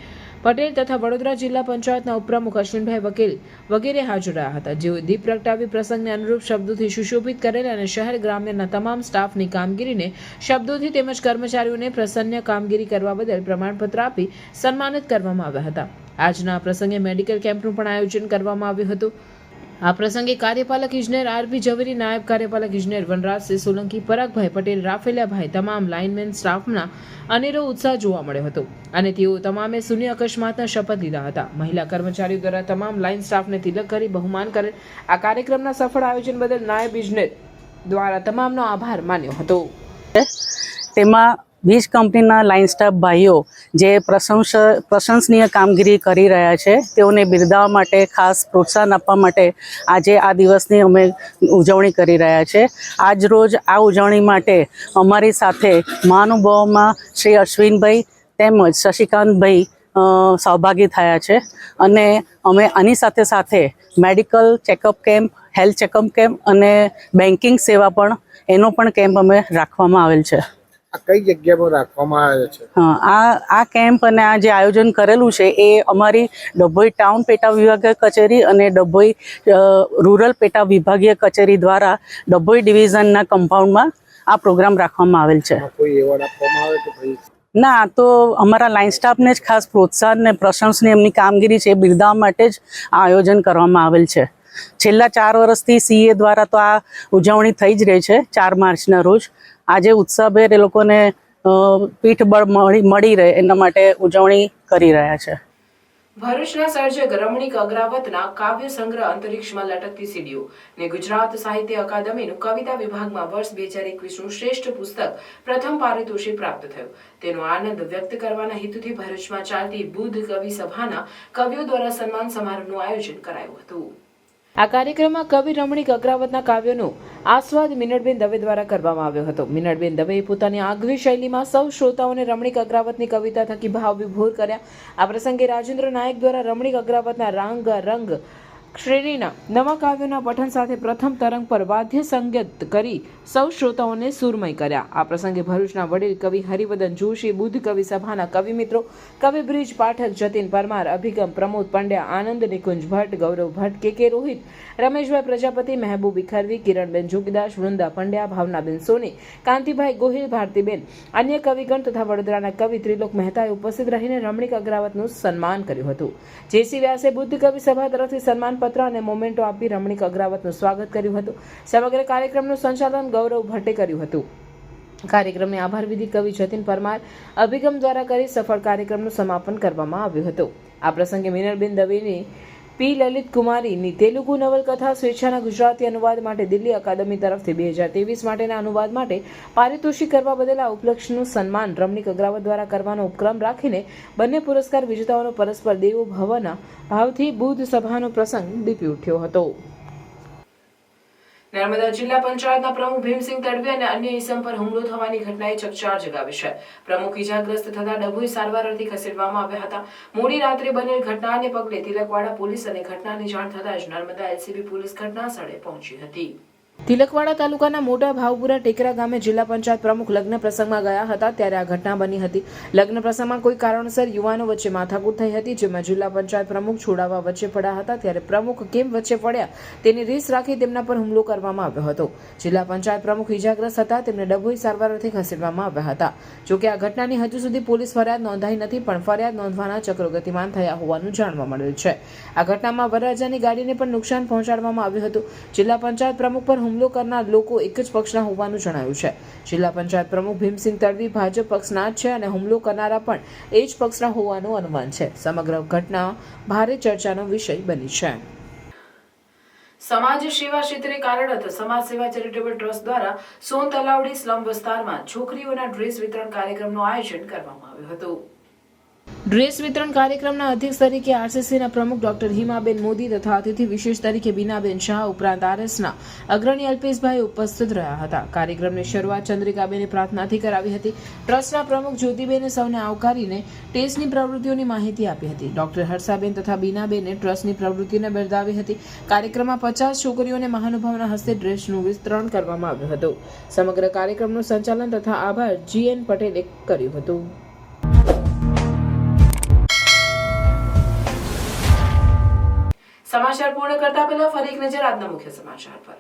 પટેલ તથા વડોદરા જિલ્લા પંચાયતના ઉપપ્રમુખ અશ્વિનભાઈ વકીલ વગેરે હાજર રહ્યા હતા, જેઓ દીપ પ્રગટાવી પ્રસંગને અનુરૂપ શબ્દોથી સુશોભિત કરેલ અને શહેર ગ્રામ્યના તમામ સ્ટાફની કામગીરીને શબ્દોથી તેમજ કર્મચારીઓને પ્રસન્ન કામગીરી કરવા બદલ પ્રમાણપત્ર આપી સન્માનિત કરવામાં આવ્યા હતા. આજના પ્રસંગે મેડિકલ કેમ્પનું પણ આયોજન કરવામાં આવ્યું હતું. આ પ્રસંગે કાર્યપાલક ઇજનેર આરપી ઝવેરી, નાયબ કાર્યપાલક ઇજનેર વનરાજસિંહ સોલંકી, પરાગભાઈ પટેલ, રાફેલાભાઈ, તમામ લાઇનમેન સ્ટાફના અનેરો ઉત્સાહ જોવા મળ્યો હતો અને તેઓ તમામે શૂન્ય અકસ્માતના શપથ લીધા હતા. મહિલા કર્મચારીઓ દ્વારા તમામ લાઇન સ્ટાફને તિલક કરી બહુમાન કરેલ. આ કાર્યક્રમના સફળ આયોજન બદલ નાયબ ઇજનેર દ્વારા તમામનો આભાર માન્યો હતો. તેમાં વીજ કંપનીના લાઇન સ્ટાફ ભાઈઓ જે પ્રશંસનીય કામગીરી કરી રહ્યા છે તેઓને બિરદાવવા માટે, ખાસ પ્રોત્સાહન આપવા માટે આજે આ દિવસની અમે ઉજવણી કરી રહ્યા છે. આજ રોજ આ ઉજવણી માટે અમારી સાથે મહાનુભાવોમાં શ્રી અશ્વિનભાઈ તેમજ શશિકાંતભાઈ સહભાગી થયા છે અને અમે આની સાથે સાથે medical checkup camp, health checkup camp અને બેન્કિંગ સેવા પણ એનો પણ કેમ્પ અમે રાખવામાં આવેલ છે. કઈ જગ્યા પર રાખવામાં આવે છે? આ કેમ્પ અને આ જે આયોજન કરેલું છે એ અમારી ડભોઈ ટાઉન પેટા વિભાગીય કચેરી અને ડભોઈ રૂરલ પેટા વિભાગીય કચેરી દ્વારા ડભોઈ ડિવિઝનના કમ્પાઉન્ડમાં આ પ્રોગ્રામ રાખવામાં આવેલ છે. કોઈ એવોર્ડ આપવામાં આવે કે ભાઈ? ના, તો અમારા લાઇન સ્ટાફને જ ખાસ પ્રોત્સાહન ને પ્રશંસની એમની કામગીરી છે બિરદાવવા માટે જ આ આયોજન કરવામાં આવેલ છે. છેલ્લા 4 વર્ષથી સીએ દ્વારા તો આ ઉજવણી થઈ જ રહી છે 4 માર્ચના રોજ. આજે ઉત્સાહભેર એ લોકોને પીઠબળ મળી રહે એના માટે ઉજવણી કરી રહ્યા છે. ભરૂચના સર્જક રમણીક અગ્રાવતના કાવ્ય સંગ્રહ અંતરિક્ષમાં લટકતી સીડીઓ ને ગુજરાત સાહિત્ય અકાદમીનું કવિતા વિભાગમાં વર્ષ 2021નું શ્રેષ્ઠ પુસ્તક પ્રથમ પારિતોષિક પ્રાપ્ત થયું. તેનો આનંદ વ્યક્ત કરવાના હેતુથી ભરૂચમાં ચાલતી બુદ્ધ કવિ સભાના કવિઓ દ્વારા સન્માન સમારોહનું આયોજન કરાયું હતું. આ કાર્યક્રમમાં કવિ રમણીક અગ્રાવતના કાવ્યનો આસ્વાદ મિનળબેન દવે દ્વારા કરવામાં આવ્યો હતો. મિનળબેન દવેએ પોતાની આગવી શૈલીમાં સૌ શ્રોતાઓને રમણીક અગ્રાવતની કવિતા થકી ભાવ વિભોર કર્યા. આ પ્રસંગે રાજેન્દ્ર નાયક દ્વારા રમણીક અગ્રાવતના રાંગ રંગ શ્રેણીના નવા કાવ્યોના પઠન સાથે પ્રથમ તરંગ પર વાદ્ય સંગીત કરી સૌ શ્રોતાઓને સુરમય કર્યા. આ પ્રસંગે ભરૂચના વડીલ કવિ હરિવદન જોશી, બુદ્ધ કવિ સભાના કવિ મિત્રો, કવિ બ્રિજ પાઠક, જતીન પરમાર, અભિગમ, પ્રમોદ પંડ્યા, આનંદ નિકુંજ ભટ્ટ, ગૌરવ ભટ્ટ, કે રોહિત, રમેશભાઈ પ્રજાપતિ, મહેબૂબી ખરવી, કિરણબેન જોગીદાસ, વૃંદા પંડ્યા, ભાવનાબેન સોની, કાંતિભાઈ ગોહિલ, ભારતીબેન, અન્ય કવિગણ તથા વડોદરાના કવિ ત્રિલોક મહેતાએ ઉપસ્થિત રહીને રમણીક અગ્રાવતનું સન્માન કર્યું હતું. જેસી વ્યાસે બુદ્ધ કવિ સભા તરફથી સન્માન પત્ર અને મોમેન્ટો આપી રમણીક અગ્રાવતનું સ્વાગત કર્યું હતું. સમગ્ર કાર્યક્રમનું સંચાલન ગૌરવ ભટ્ટે કર્યું હતું. કાર્યક્રમને આભાર વિધિ કવિ જતીન પરમાર અભિગમ દ્વારા કરી સફળ કાર્યક્રમનું સમાપન કરવામાં આવ્યું હતું. આ પ્રસંગે મિનળબેન દવેની પી લલિત કુમારીની તેલુગુ નવલકથા સ્વેચ્છાના ગુજરાતી અનુવાદ માટે દિલ્હી અકાદમી તરફથી 2023 માટેના અનુવાદ માટે પારિતોષિક કરવા બદલ આ ઉપલક્ષનું સન્માન રમણીક અગ્રાવત દ્વારા કરવાનો ઉપક્રમ રાખીને બંને પુરસ્કાર વિજેતાઓનો પરસ્પર દેવો ભવના ભાવથી બુદ્ધ સભાનો પ્રસંગ દીપી ઉઠ્યો હતો. નર્મદા જિલ્લા પંચાયતના પ્રમુખ ભીમસિંહ તડવી અને અન્ય ઇસમ પર હુમલો થવાની ઘટનાએ ચકચાર જગાવી છે. પ્રમુખ ઇજાગ્રસ્ત થતા ડભોઈ સારવાર અર્થે ખસેડવામાં આવ્યા હતા. મોડી રાત્રે બનેલ ઘટનાને પગલે તિલકવાડા પોલીસ અને ઘટનાની જાણ થતાં જ નર્મદા એલસીબી પોલીસ ઘટના સ્થળે પહોંચી હતી. તિલકવાડા તાલુકાના મોટા ભાવપુરા ટેકરા ગામે જિલ્લા પંચાયત પ્રમુખ લગ્ન પ્રસંગમાં ગયા હતા ત્યારે આ ઘટના બની હતી. લગ્ન પ્રસંગમાં કોઈ કારણસર યુવાનો વચ્ચે માથાકૂટ થઈ હતી, જેમાં જિલ્લા પંચાયત પ્રમુખ છોડાવવા વચ્ચે પડ્યા હતા. ત્યારે પ્રમુખ કેમ વચ્ચે પડ્યા તેની રીસ રાખી તેમના પર હુમલો કરવામાં આવ્યો હતો. જિલ્લા પંચાયત પ્રમુખ ઇજાગ્રસ્ત હતા, તેમને ડભોઈ સારવાર અર્થે ખસેડવામાં આવ્યા હતા. જોકે આ ઘટનાની હજુ સુધી પોલીસ ફરિયાદ નોંધાઈ નથી, પણ ફરિયાદ નોંધવાના ચક્રો ગતિમાન થયા હોવાનું જાણવા મળ્યું છે. આ ઘટનામાં વરરાજાની ગાડીને પણ નુકસાન પહોંચાડવામાં આવ્યું હતું. જિલ્લા પંચાયત પ્રમુખ પર હુમલો કરનાર લોકો એક જ પક્ષના હોવાનું જણાયું છે. જિલ્લા પંચાયત પ્રમુખ ભીમસિંહ તડવી ભાજપ પક્ષના જ છે અને હુમલો કરનારા પણ એ જ પક્ષના હોવાનું અનુમાન છે. સમગ્ર ઘટના ભારે ચર્ચાનો વિષય બની છે. સમાજ સેવા ક્ષેત્રે કાર્યરત સમાજ સેવા ચેરિટેબલ ટ્રસ્ટ દ્વારા સોન તલાવડી સ્લમ વિસ્તારમાં છોકરીઓના ડ્રેસ વિતરણ કાર્યક્રમનું આયોજન કરવામાં આવ્યું હતું. ડ્રેસ વિતરણ કાર્યક્રમના અધ્યક્ષ તરીકે આરસીસીના પ્રમુખ ડોક્ટર હિમાબેન મોદી તથા અતિથિ વિશેષ તરીકે બીનાબેન શાહ ઉપરાંત આરએસના અગ્રણી અલ્પેશભાઈ ઉપસ્થિત રહ્યા હતા. કાર્યક્રમની શરૂઆત ચંદ્રિકાબેને પ્રાર્થનાથી કરાવી હતી. ટ્રસ્ટના પ્રમુખ જ્યોતિબેને સૌને આવકારીને ટેસ્ટની પ્રવૃત્તિઓની માહિતી આપી હતી. ડોક્ટર હર્ષાબેન તથા બીનાબેને ટ્રસ્ટની પ્રવૃત્તિને બિરદાવી હતી. કાર્યક્રમમાં 50 છોકરીઓને મહાનુભાવના હસ્તે ડ્રેસનું વિતરણ કરવામાં આવ્યું હતું. સમગ્ર કાર્યક્રમનું સંચાલન તથા આભાર જીએન પટેલે કર્યું હતું. સમાચાર પૂર્ણ કરતા પહેલા ફરી એક નજર આજના મુખ્ય સમાચાર પર.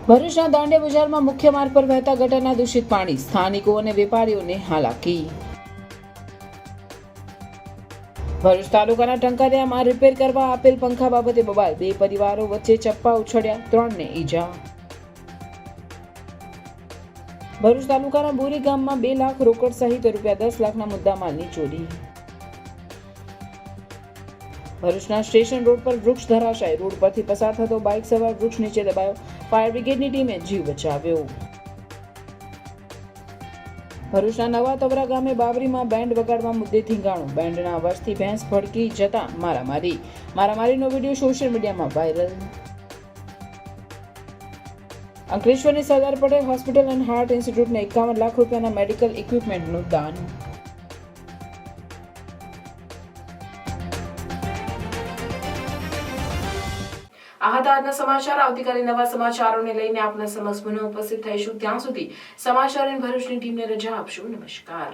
ભરૂચના દાંડિયા બજારમાં મુખ્ય માર્ગ પર વહેતા ગટરના દૂષિત પાણી, સ્થાનિકો અને વેપારીઓને હાલાકી. ભરૂચ તાલુકાના ટંકારિયામાં રિપેર કરવા આપેલ પંખા બાબતે બબાલ, 2 પરિવારો વચ્ચે ચપ્પા ઉછળ્યા, 3ને ઈજા. ભરૂચ તાલુકાના બોરી ગામમાં 2 લાખ રોકડ સહિત રૂપિયા 10 લાખના મુદ્દામાલની ચોરી. ભરૂચના સ્ટેશન રોડ પર વૃક્ષ ધરાશાય, રોડ પરથી પસાર થતો બાઇક સવાર વૃક્ષ નીચે દબાયો, ફાયર બ્રિગેડની ટીમે જીવ બચાવ્યો. ભરૂચના નવા તવરા ગામે બાબરીમાં બેન્ડ વગાડવા મુદ્દે થીંગાણું, બેન્ડના અવાજથી ભેંસ ભડકી જતા મારામારીનો વિડીયો સોશિયલ મીડિયામાં વાયરલ. અંકલેશ્વરની Sardar Patel hospital and heart ઇન્સ્ટિટ્યૂટને 51 લાખ રૂપિયાના મેડિકલ ઇક્વિપમેન્ટનું દાન. આ હતા આજના સમાચાર. આવતીકાલે નવા સમાચારોને લઈને આપના સમક્ષ પુનઃ ઉપસ્થિત થઈશું. ત્યાં સુધી સમાચાર ભરૂચની ટીમને રજા આપશો. નમસ્કાર.